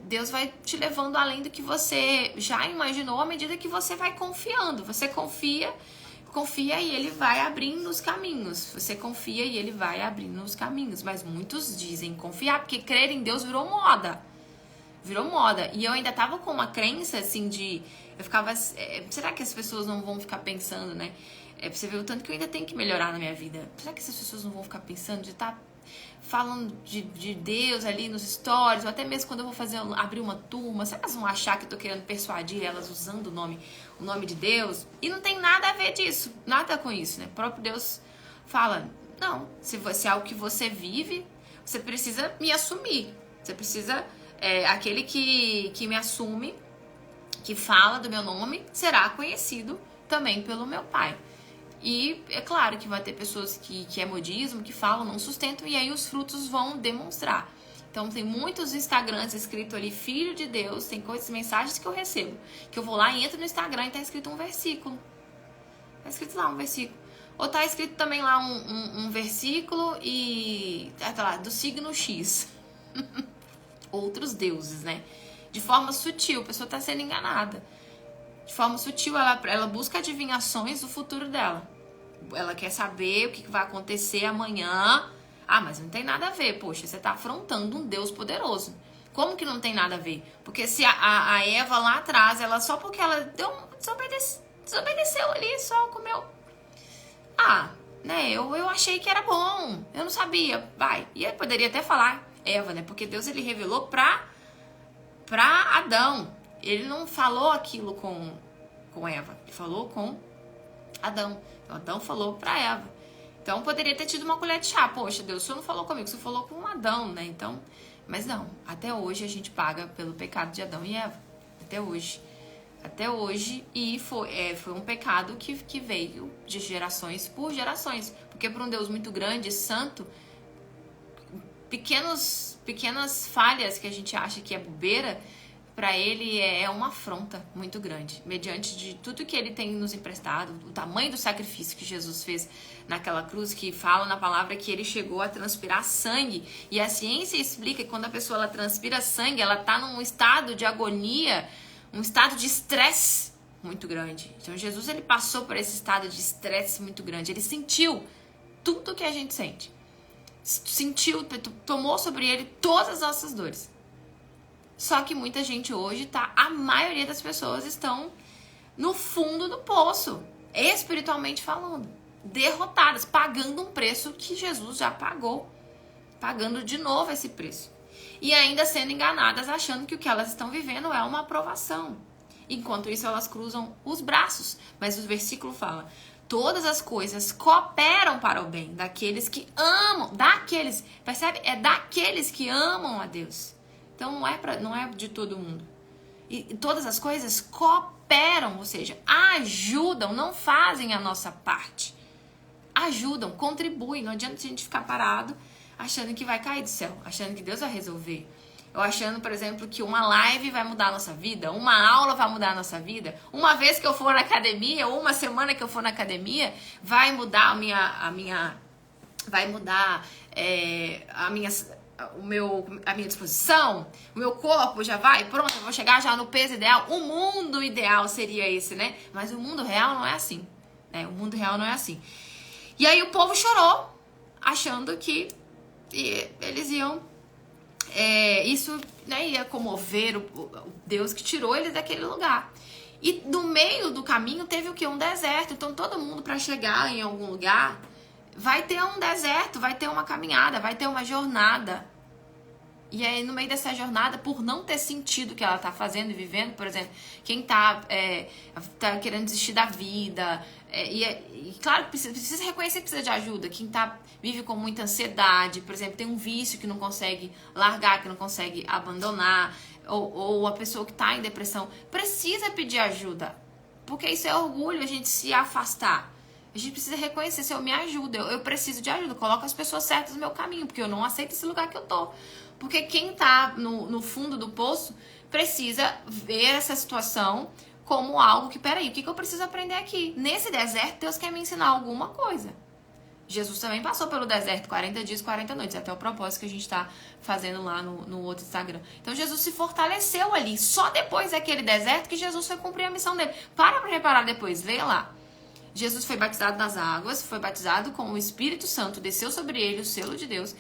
Deus vai te levando além do que você já imaginou à medida que você vai confiando. Você confia e ele vai abrindo os caminhos. Você confia e ele vai abrindo os caminhos. Mas muitos dizem confiar, porque crer em Deus virou moda. Virou moda. E eu ainda tava com uma crença, assim, eu ficava... será que as pessoas não vão ficar pensando, né? Pra você ver o tanto que eu ainda tenho que melhorar na minha vida. Será que essas pessoas não vão ficar pensando de estar falando de Deus ali nos stories, ou até mesmo quando eu vou abrir uma turma? Será que elas vão achar que eu tô querendo persuadir elas usando o nome de Deus? E não tem nada a ver disso, nada com isso, né? O próprio Deus fala, não, se é algo que você vive, você precisa me assumir. Você precisa, aquele que me assume, que fala do meu nome, será conhecido também pelo meu Pai. E é claro que vai ter pessoas que é modismo, que falam, não sustentam, e aí os frutos vão demonstrar. Então tem muitos Instagrams escrito ali, Filho de Deus, tem mensagens que eu recebo, que eu vou lá e entro no Instagram e tá escrito um versículo. Tá escrito lá um versículo. Ou tá escrito também lá um versículo e... tá lá, do signo X. Outros deuses, né? De forma sutil, a pessoa tá sendo enganada. De forma sutil, ela busca adivinhações do futuro dela. Ela quer saber o que vai acontecer amanhã. Ah, mas não tem nada a ver. Poxa, você está afrontando um Deus poderoso. Como que não tem nada a ver? Porque se a Eva lá atrás, só porque ela desobedeceu ali, só comeu. Ah, né, eu achei que era bom. Eu não sabia. Vai. E eu poderia até falar Eva, né? Porque Deus, ele revelou pra Adão. Ele não falou aquilo com Eva, ele falou com Adão. Então, Adão falou pra Eva. Então, poderia ter tido uma colher de chá. Poxa, Deus, o senhor não falou comigo, o senhor falou com Adão, né? Então, mas não, até hoje a gente paga pelo pecado de Adão e Eva. Até hoje. Até hoje. E foi um pecado que veio de gerações por gerações. Porque para um Deus muito grande, santo, pequenas falhas que a gente acha que é bobeira, para ele é uma afronta muito grande, mediante de tudo que ele tem nos emprestado, o tamanho do sacrifício que Jesus fez naquela cruz, que fala na palavra que ele chegou a transpirar sangue. E a ciência explica que quando a pessoa ela transpira sangue, ela está num estado de agonia, um estado de estresse muito grande. Então Jesus, ele passou por esse estado de estresse muito grande, ele sentiu tudo que a gente sente. Sentiu, tomou sobre ele todas as nossas dores. Só que muita gente hoje a maioria das pessoas estão no fundo do poço, espiritualmente falando, derrotadas, pagando um preço que Jesus já pagou, pagando de novo esse preço. E ainda sendo enganadas, achando que o que elas estão vivendo é uma aprovação. Enquanto isso, elas cruzam os braços. Mas o versículo fala, todas as coisas cooperam para o bem daqueles que amam, percebe? É daqueles que amam a Deus. Então não é de todo mundo. E todas as coisas cooperam, ou seja, ajudam, não fazem a nossa parte. Ajudam, contribuem. Não adianta a gente ficar parado achando que vai cair do céu, achando que Deus vai resolver. Ou achando, por exemplo, que uma live vai mudar a nossa vida, uma aula vai mudar a nossa vida, uma vez que eu for na academia, ou uma semana que eu for na academia, vai mudar a minha disposição, o meu corpo já vai, pronto, eu vou chegar já no peso ideal. O mundo ideal seria esse, né? Mas o mundo real não é assim, né? O mundo real não é assim. E aí o povo chorou, achando que eles iam, isso, né, ia comover o Deus que tirou eles daquele lugar. E no meio do caminho teve o quê? Um deserto. Então todo mundo, para chegar em algum lugar, vai ter um deserto, vai ter uma caminhada, vai ter uma jornada. E aí, no meio dessa jornada, por não ter sentido o que ela tá fazendo e vivendo, por exemplo, quem tá querendo desistir da vida, e claro, precisa reconhecer que precisa de ajuda. Quem vive com muita ansiedade, por exemplo, tem um vício que não consegue largar, que não consegue abandonar, ou a pessoa que tá em depressão, precisa pedir ajuda. Porque isso é orgulho, a gente se afastar. A gente precisa reconhecer, se eu me ajudo, eu preciso de ajuda, coloco as pessoas certas no meu caminho, porque eu não aceito esse lugar que eu tô. Porque quem tá no fundo do poço precisa ver essa situação como algo que, peraí, o que eu preciso aprender aqui? Nesse deserto, Deus quer me ensinar alguma coisa. Jesus também passou pelo deserto, 40 dias, 40 noites, até o propósito que a gente tá fazendo lá no outro Instagram. Então, Jesus se fortaleceu ali. Só depois daquele deserto que Jesus foi cumprir a missão dele. Para reparar depois, leia lá. Jesus foi batizado nas águas, foi batizado com o Espírito Santo, desceu sobre ele o selo de Deus.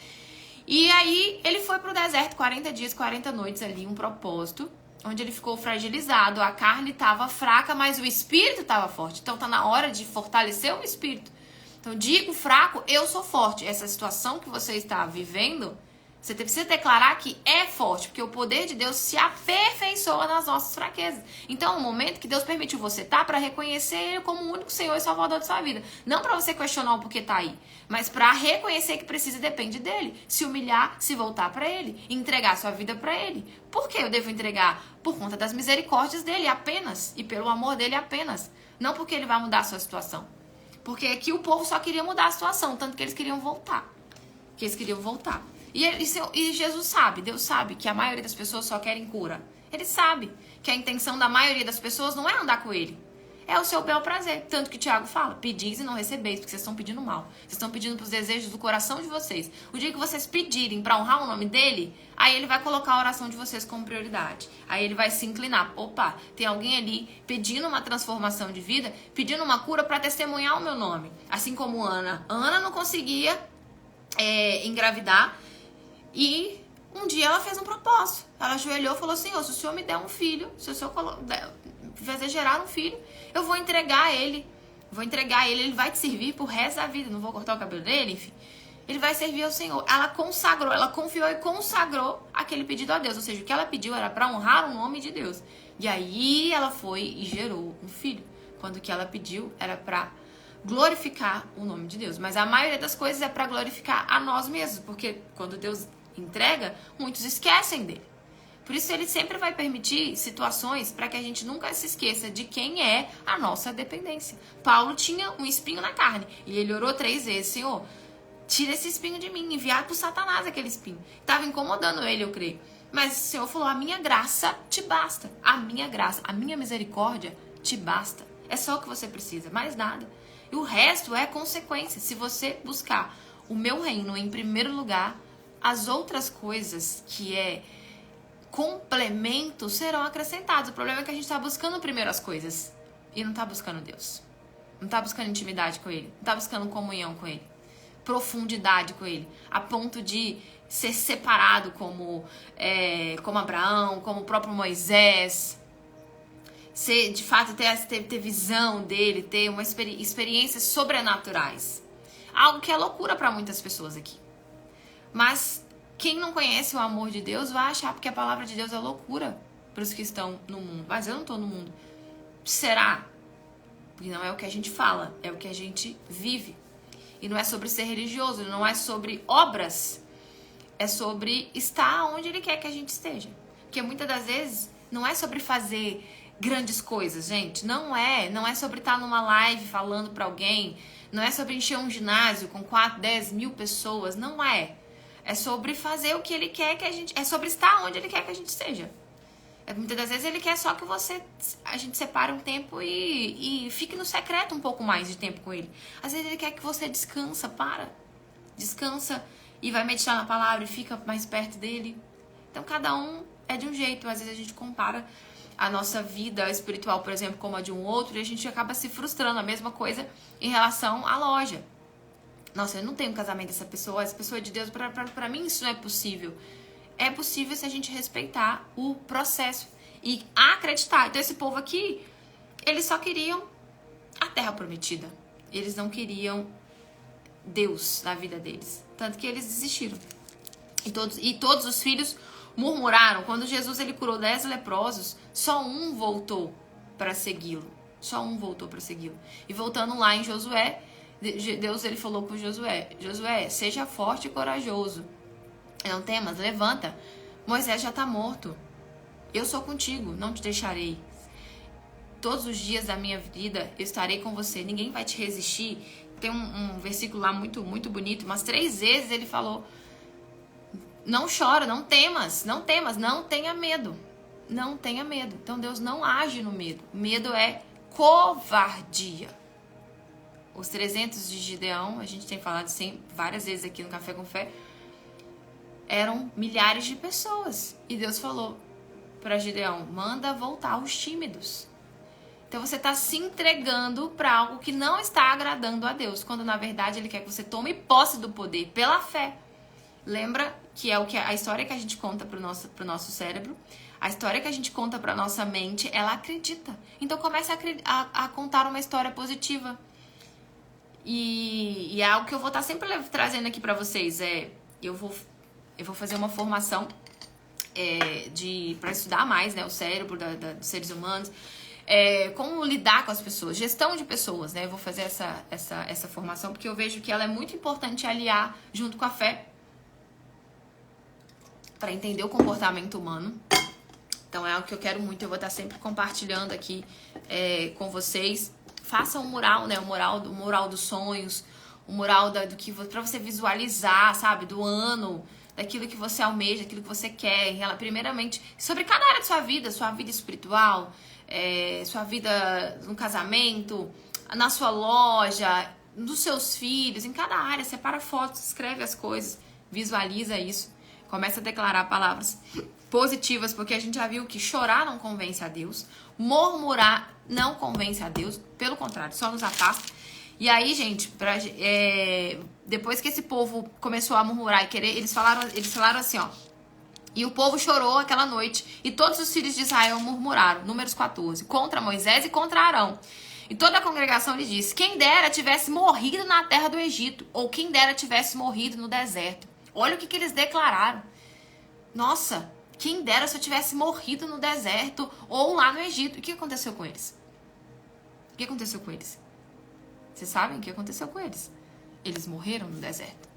E aí ele foi pro deserto 40 dias, 40 noites ali, um propósito, onde ele ficou fragilizado, a carne estava fraca, mas o espírito estava forte. Então tá na hora de fortalecer o espírito. Então digo fraco, eu sou forte. Essa situação que você está vivendo, você precisa declarar que é forte, porque o poder de Deus se aperfeiçoa nas nossas fraquezas. Então é um momento que Deus permitiu você estar para reconhecer Ele como o único Senhor e Salvador de sua vida. Não para você questionar o porquê tá aí, mas para reconhecer que precisa e depende dele. Se humilhar, se voltar para Ele, entregar sua vida para Ele. Por que eu devo entregar? Por conta das misericórdias dele apenas e pelo amor dele apenas. Não porque Ele vai mudar a sua situação. Porque aqui o povo só queria mudar a situação, tanto que eles queriam voltar. E Jesus sabe, Deus sabe que a maioria das pessoas só querem cura. Ele sabe que a intenção da maioria das pessoas não é andar com ele. É o seu bel prazer. Tanto que Tiago fala, pedis e não recebeis, porque vocês estão pedindo mal. Vocês estão pedindo para os desejos do coração de vocês. O dia que vocês pedirem para honrar o nome dele, aí ele vai colocar a oração de vocês como prioridade. Aí ele vai se inclinar. Opa, tem alguém ali pedindo uma transformação de vida, pedindo uma cura para testemunhar o meu nome. Assim como Ana. Ana não conseguia engravidar. E um dia ela fez um propósito. Ela ajoelhou e falou, Senhor, se o Senhor me der um filho, se o Senhor fazer gerar um filho, eu vou entregar ele. Ele vai te servir pro resto da vida. Não vou cortar o cabelo dele, enfim. Ele vai servir ao Senhor. Ela consagrou, ela confiou e consagrou aquele pedido a Deus. Ou seja, o que ela pediu era para honrar o nome de Deus. E aí ela foi e gerou um filho. Quando o que ela pediu era para glorificar o nome de Deus. Mas a maioria das coisas é para glorificar a nós mesmos. Porque quando Deus entrega, muitos esquecem dele. Por isso ele sempre vai permitir situações para que a gente nunca se esqueça de quem é a nossa dependência. Paulo tinha um espinho na carne e ele orou 3 vezes, Senhor, tira esse espinho de mim, enviar para o Satanás aquele espinho. Estava incomodando ele, eu creio. Mas o Senhor falou, a minha graça te basta. A minha graça, a minha misericórdia te basta. É só o que você precisa, mais nada. E o resto é consequência. Se você buscar o meu reino em primeiro lugar, as outras coisas que complemento serão acrescentados. O problema é que a gente está buscando primeiro as coisas e não está buscando Deus. Não está buscando intimidade com Ele. Não está buscando comunhão com Ele. Profundidade com Ele. A ponto de ser separado como Abraão, como o próprio Moisés. Ser, de fato, ter visão dele, ter uma experiências sobrenaturais. Algo que é loucura para muitas pessoas aqui. Mas quem não conhece o amor de Deus vai achar porque a palavra de Deus é loucura para os que estão no mundo. Mas eu não estou no mundo. Será? Porque não é o que a gente fala, é o que a gente vive. E não é sobre ser religioso, não é sobre obras. É sobre estar onde Ele quer que a gente esteja. Porque muitas das vezes não é sobre fazer grandes coisas, gente. Não é sobre estar numa live falando para alguém. Não é sobre encher um ginásio com 4, 10 mil pessoas. Não é. É sobre fazer o que Ele quer que a gente... É sobre estar onde Ele quer que a gente esteja. Muitas das vezes Ele quer só que a gente separe um tempo e fique no secreto um pouco mais de tempo com Ele. Às vezes Ele quer que você descansa e vai meditar na palavra e fica mais perto dEle. Então cada um é de um jeito. Às vezes a gente compara a nossa vida espiritual, por exemplo, como a de um outro e a gente acaba se frustrando. A mesma coisa em relação à loja. Nossa, eu não tenho um casamento essa pessoa é de Deus. Pra mim isso não é possível. É possível se a gente respeitar o processo e acreditar. Então esse povo aqui, eles só queriam a terra prometida. Eles não queriam Deus na vida deles. Tanto que eles desistiram. E todos os filhos murmuraram. Quando Jesus ele curou 10 leprosos, só um voltou para segui-lo. Só um voltou para segui-lo. E voltando lá em Josué, Deus ele falou para Josué: Josué, seja forte e corajoso. Não temas, levanta. Moisés já está morto. Eu sou contigo, não te deixarei. Todos os dias da minha vida eu estarei com você. Ninguém vai te resistir. Tem um versículo lá muito, muito bonito. Mas 3 vezes ele falou: não chora, não temas, não temas, não tenha medo. Não tenha medo. Então Deus não age no medo. Medo é covardia. Os 300 de Gideão, a gente tem falado várias vezes aqui no Café com Fé, eram milhares de pessoas. E Deus falou para Gideão: manda voltar os tímidos. Então você está se entregando para algo que não está agradando a Deus, quando na verdade Ele quer que você tome posse do poder pela fé. Lembra que é a história que a gente conta pro nosso cérebro, a história que a gente conta pra nossa mente, ela acredita. Então comece a contar uma história positiva. E é algo que eu vou estar sempre trazendo aqui pra vocês. Eu vou fazer uma formação para estudar mais, né, o cérebro dos seres humanos. Como lidar com as pessoas, gestão de pessoas, né? Eu vou fazer essa formação porque eu vejo que ela é muito importante aliar junto com a fé, para entender o comportamento humano. Então é algo que eu quero muito. Eu vou estar sempre compartilhando aqui com vocês. Faça um mural, né? O mural dos sonhos, o mural do que para você visualizar, sabe? Do ano, daquilo que você almeja, daquilo que você quer. Primeiramente, sobre cada área da sua vida espiritual, sua vida no casamento, na sua loja, dos seus filhos, em cada área. Separa fotos, escreve as coisas, visualiza isso. Começa a declarar palavras positivas, porque a gente já viu que chorar não convence a Deus, murmurar não convence a Deus, pelo contrário, só nos afasta. E aí, gente, depois que esse povo começou a murmurar e querer, eles falaram assim, ó: e o povo chorou aquela noite, e todos os filhos de Israel murmuraram, Números 14, contra Moisés e contra Arão. E toda a congregação lhe disse: quem dera tivesse morrido na terra do Egito, ou quem dera tivesse morrido no deserto. Olha o que eles declararam. Nossa, quem dera se eu tivesse morrido no deserto ou lá no Egito. O que aconteceu com eles? O que aconteceu com eles? Vocês sabem o que aconteceu com eles? Eles morreram no deserto.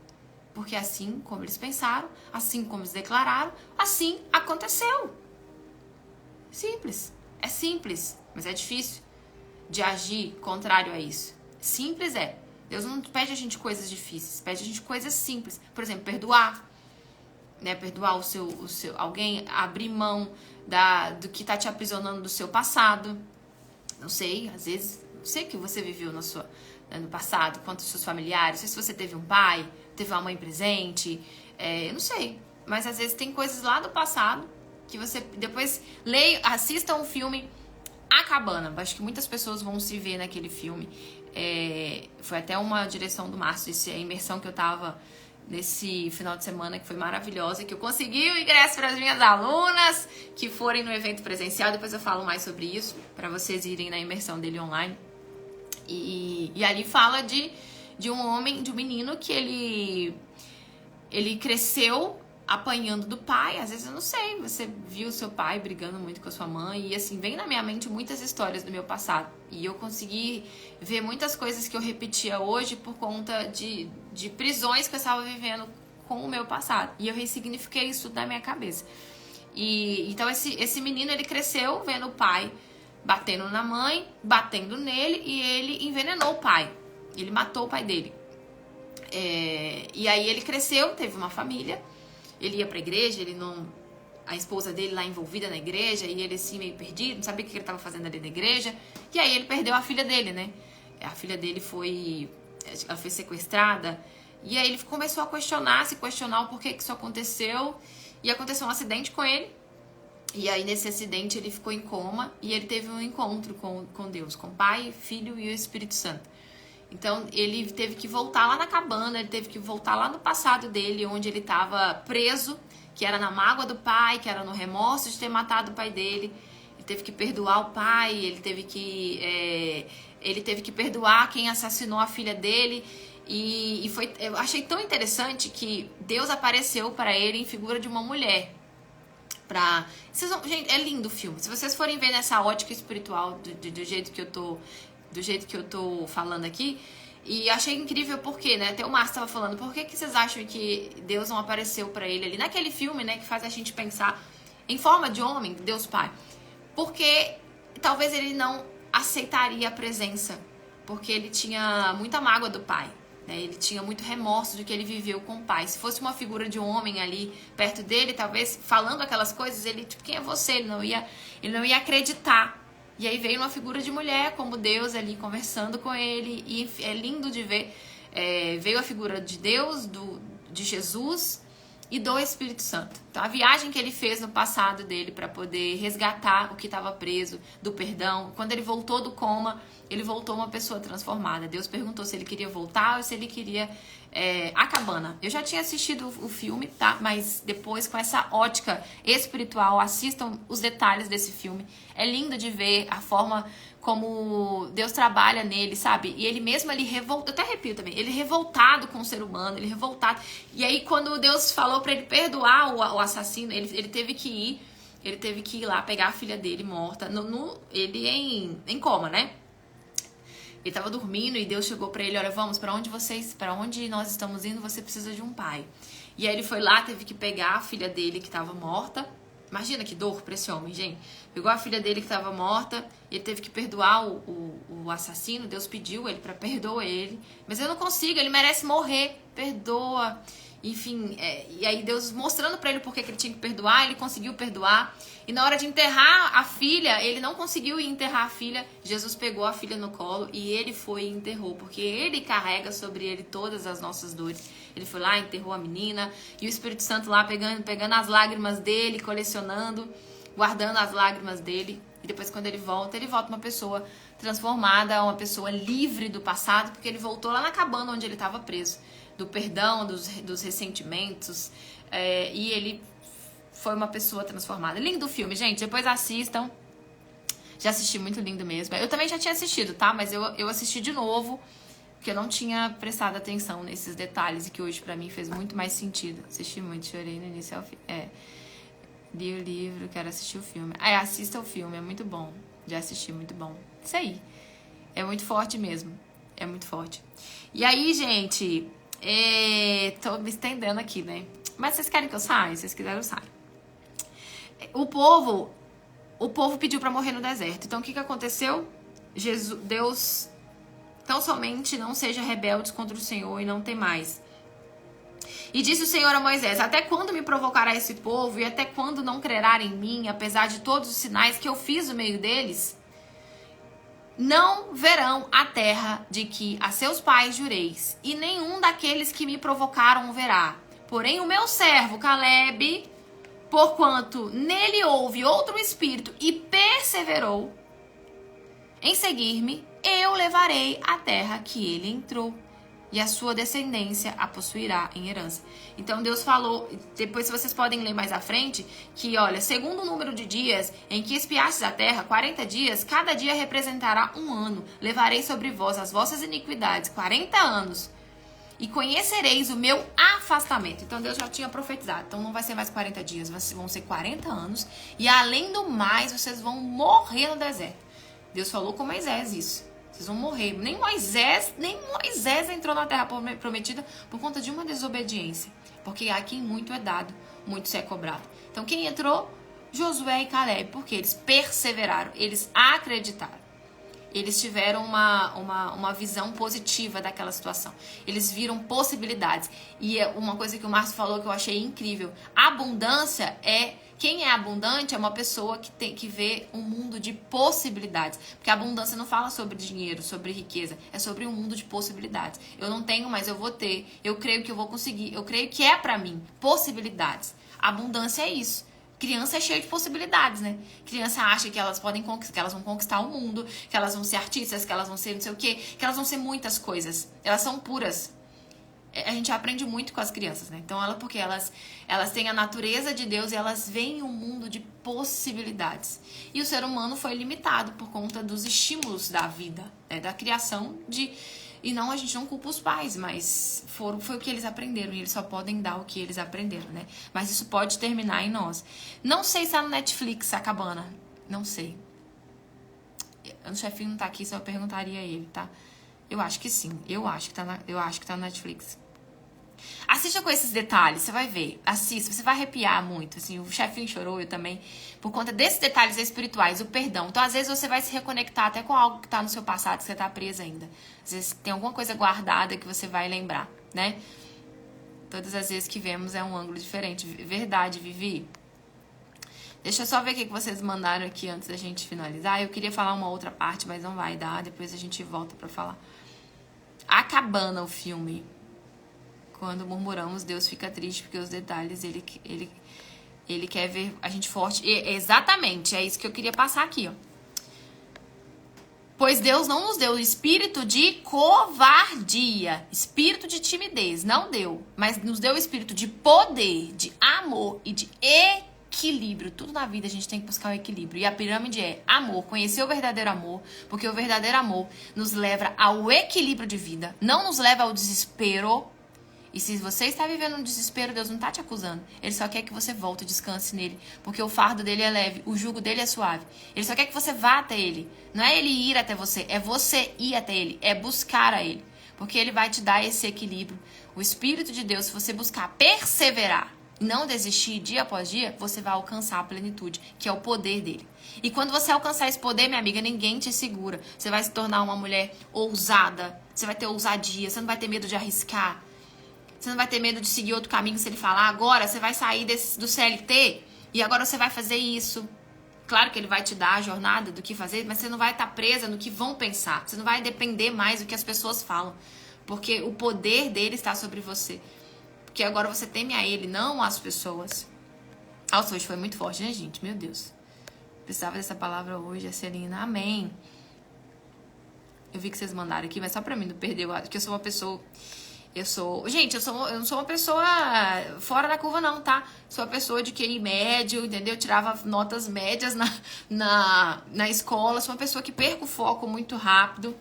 Porque assim como eles pensaram, assim como eles declararam, assim aconteceu. Simples. É simples, mas é difícil de agir contrário a isso. Simples é. Deus não pede a gente coisas difíceis, pede a gente coisas simples. Por exemplo, perdoar, né? Perdoar o seu alguém, abrir mão do que tá te aprisionando do seu passado. Não sei, às vezes, não sei o que você viveu no passado, quanto os seus familiares, não sei se você teve um pai, teve uma mãe presente, eu não sei. Mas às vezes tem coisas lá do passado que você depois assista um filme A Cabana. Acho que muitas pessoas vão se ver naquele filme. Foi até uma direção do Márcio, a imersão que eu tava nesse final de semana, que foi maravilhosa, que eu consegui o ingresso para as minhas alunas que forem no evento presencial. Depois eu falo mais sobre isso, para vocês irem na imersão dele online. E ali fala de um homem, de um menino que ele cresceu apanhando do pai. Às vezes, eu não sei, você viu seu pai brigando muito com a sua mãe, e assim, vem na minha mente muitas histórias do meu passado, e eu consegui ver muitas coisas que eu repetia hoje por conta de prisões que eu estava vivendo com o meu passado, e eu ressignifiquei isso tudo na minha cabeça. E então esse menino, ele cresceu vendo o pai batendo na mãe, batendo nele, e ele envenenou o pai, ele matou o pai dele. E aí ele cresceu, teve uma família. Ele ia pra igreja, a esposa dele lá envolvida na igreja, e ele assim meio perdido, não sabia o que ele estava fazendo ali na igreja. E aí ele perdeu a filha dele, né? A filha dele ela foi sequestrada. E aí ele começou a se questionar o porquê que isso aconteceu. E aconteceu um acidente com ele. E aí nesse acidente ele ficou em coma, e ele teve um encontro com Deus, com o Pai, Filho e o Espírito Santo. Então, ele teve que voltar lá na cabana, ele teve que voltar lá no passado dele, onde ele estava preso, que era na mágoa do pai, que era no remorso de ter matado o pai dele. Ele teve que perdoar o pai, ele teve que perdoar quem assassinou a filha dele. Eu achei tão interessante que Deus apareceu para ele em figura de uma mulher. Gente, é lindo o filme. Se vocês forem ver nessa ótica espiritual do jeito que eu tô falando aqui, e achei incrível porque, né? Até o Márcio estava falando, por que vocês acham que Deus não apareceu para ele ali naquele filme, né? Que faz a gente pensar em forma de homem, Deus Pai. Porque talvez ele não aceitaria a presença, porque ele tinha muita mágoa do pai. Ele tinha muito remorso de que ele viveu com o pai. Se fosse uma figura de um homem ali perto dele, talvez falando aquelas coisas, ele, tipo, quem é você? Ele não ia acreditar. E aí veio uma figura de mulher, como Deus ali conversando com ele. E é lindo de ver. Veio a figura de Deus, de Jesus e do Espírito Santo. Então a viagem que ele fez no passado dele para poder resgatar o que estava preso, do perdão. Quando ele voltou do coma, ele voltou uma pessoa transformada. Deus perguntou se ele queria voltar ou se ele queria a cabana. Eu já tinha assistido o filme, tá? Mas depois, com essa ótica espiritual, assistam os detalhes desse filme. É lindo de ver a forma como Deus trabalha nele, sabe? E ele mesmo ali revoltado, eu até arrepio também, ele revoltado com o ser humano, ele revoltado. E aí quando Deus falou pra ele perdoar o assassino, ele teve que ir lá pegar a filha dele morta, ele em coma, né? Ele tava dormindo e Deus chegou pra ele, olha, vamos, pra onde nós estamos indo, você precisa de um pai. E aí ele foi lá, teve que pegar a filha dele que tava morta. Imagina que dor pra esse homem, gente. Pegou a filha dele que estava morta, ele teve que perdoar o assassino, Deus pediu ele para perdoar ele. Mas eu não consigo, ele merece morrer, perdoa. Enfim, e aí Deus mostrando para ele por que ele tinha que perdoar, ele conseguiu perdoar. E na hora de enterrar a filha, ele não conseguiu enterrar a filha. Jesus pegou a filha no colo e ele foi e enterrou, porque ele carrega sobre ele todas as nossas dores. Ele foi lá, enterrou a menina, e o Espírito Santo lá pegando as lágrimas dele, colecionando, guardando as lágrimas dele. E depois quando ele volta uma pessoa transformada, uma pessoa livre do passado, porque ele voltou lá na cabana onde ele estava preso, do perdão, dos ressentimentos, e ele foi uma pessoa transformada. Lindo o filme, gente, depois assistam. Já assisti, muito lindo mesmo. Eu também já tinha assistido, tá? Mas eu assisti de novo, porque eu não tinha prestado atenção nesses detalhes, e que hoje pra mim fez muito mais sentido. Assisti muito, chorei no início ao fim. Li o livro, quero assistir o filme. Assista o filme, é muito bom. Já assisti, muito bom. Isso aí. É muito forte mesmo. É muito forte. E aí, gente, tô me estendendo aqui, né? Mas vocês querem que eu saia? Se vocês quiserem, eu saio. O povo pediu pra morrer no deserto. Então, o que aconteceu? Deus, tão somente não seja rebeldes contra o Senhor e não tem mais. E disse o Senhor a Moisés, até quando me provocará esse povo e até quando não crerá em mim, apesar de todos os sinais que eu fiz no meio deles? Não verão a terra de que a seus pais jureis, e nenhum daqueles que me provocaram verá. Porém o meu servo Caleb, porquanto nele houve outro espírito e perseverou em seguir-me, eu levarei a terra que ele entrou, e a sua descendência a possuirá em herança. Então Deus falou, depois vocês podem ler mais à frente, que olha, segundo o número de dias em que espiastes a terra, 40 dias, cada dia representará um ano. Levarei sobre vós as vossas iniquidades, 40 anos, e conhecereis o meu afastamento. Então Deus já tinha profetizado, então não vai ser mais 40 dias, vão ser 40 anos, e além do mais, vocês vão morrer no deserto. Deus falou com Moisés isso. Vocês vão morrer. Nem Moisés entrou na terra prometida por conta de uma desobediência. Porque a quem muito é dado, muito se é cobrado. Então quem entrou? Josué e Caleb. Porque eles perseveraram, eles acreditaram. Eles tiveram uma visão positiva daquela situação. Eles viram possibilidades. E uma coisa que o Márcio falou que eu achei incrível. A abundância quem é abundante é uma pessoa que vê um mundo de possibilidades. Porque a abundância não fala sobre dinheiro, sobre riqueza. É sobre um mundo de possibilidades. Eu não tenho, mas eu vou ter. Eu creio que eu vou conseguir. Eu creio que é pra mim. Possibilidades. A abundância é isso. Criança é cheia de possibilidades, né? Criança acha que elas podem conquistar, que elas vão conquistar o mundo, que elas vão ser artistas, que elas vão ser não sei o quê, que elas vão ser muitas coisas. Elas são puras. A gente aprende muito com as crianças, né? Então, porque elas têm a natureza de Deus e elas veem um mundo de possibilidades. E o ser humano foi limitado por conta dos estímulos da vida, né? Da criação E não, a gente não culpa os pais, mas foi o que eles aprenderam. E eles só podem dar o que eles aprenderam, né? Mas isso pode terminar em nós. Não sei se tá no Netflix, a cabana. Não sei. O chefinho não tá aqui, só eu perguntaria a ele, tá? Eu acho que sim. Eu acho que tá no Netflix. Assista com esses detalhes, você vai ver. Assista, você vai arrepiar muito. Assim, o chefinho chorou, eu também. Por conta desses detalhes espirituais, o perdão. Então, às vezes, você vai se reconectar até com algo que tá no seu passado, que você tá presa ainda. Às vezes, tem alguma coisa guardada que você vai lembrar, né? Todas as vezes que vemos é um ângulo diferente. Verdade, Vivi. Deixa eu só ver o que vocês mandaram aqui antes da gente finalizar. Eu queria falar uma outra parte, mas não vai dar. Depois a gente volta pra falar. A Cabana, o filme. Quando murmuramos, Deus fica triste porque os detalhes, ele quer ver a gente forte. Exatamente, é isso que eu queria passar aqui, ó. Pois Deus não nos deu espírito de covardia, espírito de timidez, não deu. Mas nos deu espírito de poder, de amor e de equilíbrio. Tudo na vida a gente tem que buscar o equilíbrio. E a pirâmide é amor, conhecer o verdadeiro amor, porque o verdadeiro amor nos leva ao equilíbrio de vida, não nos leva ao desespero. E se você está vivendo um desespero, Deus não está te acusando. Ele só quer que você volte e descanse nele. Porque o fardo dele é leve, o jugo dele é suave. Ele só quer que você vá até ele. Não é ele ir até você, é você ir até ele. É buscar a ele. Porque ele vai te dar esse equilíbrio. O Espírito de Deus, se você buscar perseverar, não desistir dia após dia, você vai alcançar a plenitude, que é o poder dele. E quando você alcançar esse poder, minha amiga, ninguém te segura. Você vai se tornar uma mulher ousada. Você vai ter ousadia, você não vai ter medo de arriscar. Você não vai ter medo de seguir outro caminho se ele falar, agora você vai sair do CLT e agora você vai fazer isso. Claro que ele vai te dar a jornada do que fazer, mas você não vai estar presa no que vão pensar. Você não vai depender mais do que as pessoas falam. Porque o poder dele está sobre você. Porque agora você teme a ele, não as pessoas. Nossa, hoje foi muito forte, né, gente? Meu Deus. Precisava dessa palavra hoje, a Celina. Amém. Eu vi que vocês mandaram aqui, mas só pra mim não perder o lado, que eu sou uma pessoa... Gente, eu não sou uma pessoa fora da curva, não, tá? Sou uma pessoa de QI médio, entendeu? Eu tirava notas médias na escola. Sou uma pessoa que perco o foco muito rápido.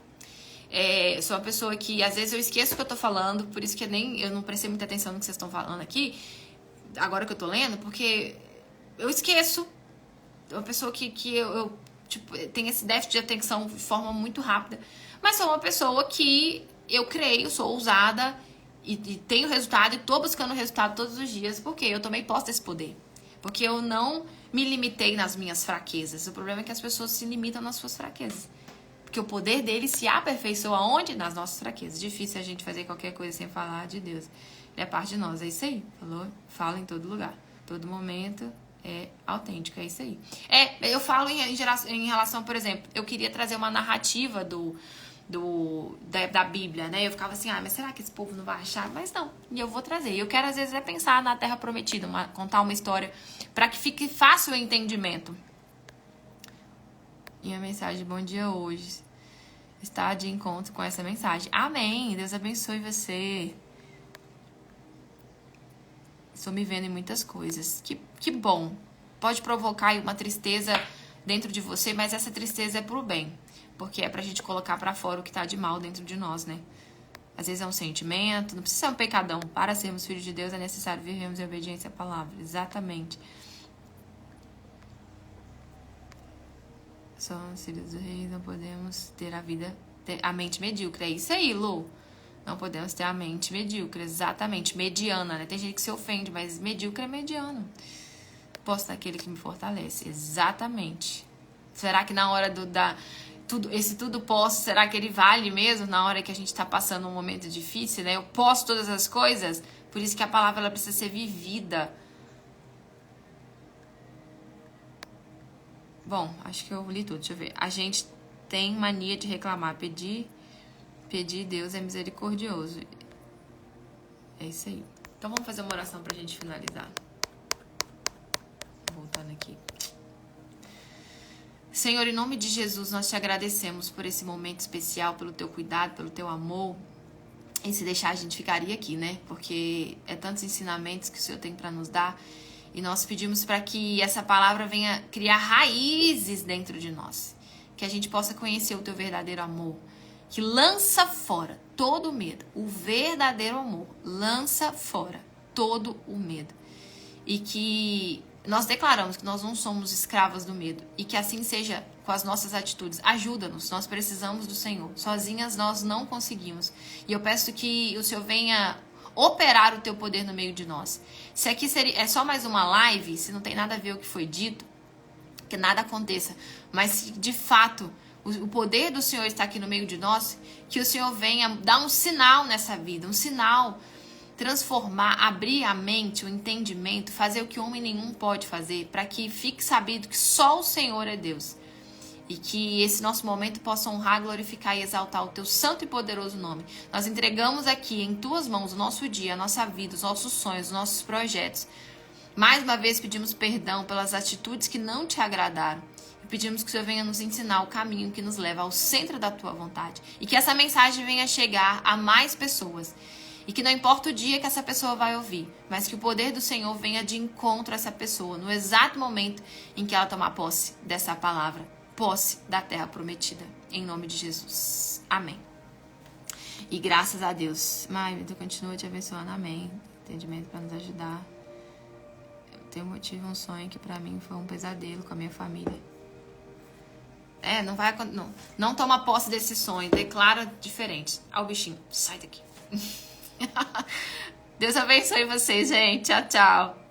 Sou uma pessoa que, às vezes, eu esqueço o que eu tô falando. Por isso que eu não prestei muita atenção no que vocês estão falando aqui, agora que eu tô lendo, porque eu esqueço. É uma pessoa que eu tipo, tenho esse déficit de atenção de forma muito rápida. Mas sou uma pessoa que... eu creio, sou ousada e tenho resultado e tô buscando resultado todos os dias, porque eu tomei posse desse poder. Porque eu não me limitei nas minhas fraquezas. O problema é que as pessoas se limitam nas suas fraquezas. Porque o poder dele se aperfeiçoa onde? Nas nossas fraquezas. Difícil a gente fazer qualquer coisa sem falar de Deus. Ele é parte de nós, é isso aí. Falou? Fala em todo lugar. Todo momento é autêntico, é isso aí. Eu falo em relação, por exemplo, eu queria trazer uma narrativa da Bíblia, né? Eu ficava assim, mas será que esse povo não vai achar? Mas não, e eu vou trazer. Eu quero, às vezes, pensar na Terra Prometida, contar uma história para que fique fácil o entendimento. E a mensagem, bom dia hoje, está de encontro com essa mensagem. Amém, Deus abençoe você. Estou me vendo em muitas coisas. Que bom. Pode provocar uma tristeza dentro de você, mas essa tristeza é pro bem. Porque é pra gente colocar pra fora o que tá de mal dentro de nós, né? Às vezes é um sentimento, não precisa ser um pecadão. Para sermos filhos de Deus é necessário vivermos em obediência à palavra. Exatamente. Somos filhos do rei, não podemos ter a mente medíocre. É isso aí, Lu. Não podemos ter a mente medíocre, exatamente. Mediana, né? Tem gente que se ofende, mas medíocre é mediano. Posso daquele que me fortalece. Exatamente. Será que na hora esse tudo posso, será que ele vale mesmo na hora que a gente tá passando um momento difícil, né? Eu posso todas as coisas, por isso que a palavra ela precisa ser vivida. Bom, acho que eu li tudo, deixa eu ver. A gente tem mania de reclamar, pedir Deus é misericordioso. É isso aí. Então vamos fazer uma oração pra gente finalizar. Voltando aqui. Senhor, em nome de Jesus, nós te agradecemos por esse momento especial, pelo teu cuidado, pelo teu amor. E se deixar, a gente ficaria aqui, né? Porque é tantos ensinamentos que o Senhor tem para nos dar. E nós pedimos para que essa palavra venha criar raízes dentro de nós. Que a gente possa conhecer o teu verdadeiro amor. que lança fora todo o medo. O verdadeiro amor lança fora todo o medo. E que nós declaramos que nós não somos escravas do medo. E que assim seja com as nossas atitudes. Ajuda-nos, nós precisamos do Senhor. Sozinhas nós não conseguimos. E eu peço que o Senhor venha operar o teu poder no meio de nós. Se aqui é só mais uma live, se não tem nada a ver com o que foi dito, que nada aconteça. Mas se de fato o poder do Senhor está aqui no meio de nós, que o Senhor venha dar um sinal nessa vida, um sinal, transformar, abrir a mente, o entendimento, fazer o que homem nenhum pode fazer, para que fique sabido que só o Senhor é Deus. E que esse nosso momento possa honrar, glorificar e exaltar o teu santo e poderoso nome. Nós entregamos aqui em tuas mãos o nosso dia, a nossa vida, os nossos sonhos, os nossos projetos. Mais uma vez pedimos perdão pelas atitudes que não te agradaram. E pedimos que o Senhor venha nos ensinar o caminho que nos leva ao centro da tua vontade. E que essa mensagem venha chegar a mais pessoas. E que não importa o dia que essa pessoa vai ouvir, mas que o poder do Senhor venha de encontro a essa pessoa, no exato momento em que ela tomar posse dessa palavra. Posse da terra prometida. Em nome de Jesus. Amém. E graças a Deus. Ai, tu continua te abençoando. Amém. Entendimento para nos ajudar. Eu tive um sonho que pra mim foi um pesadelo com a minha família. Não toma posse desse sonho. Declara diferente. Ó o bichinho. Sai daqui. Deus abençoe vocês, gente. Tchau, tchau.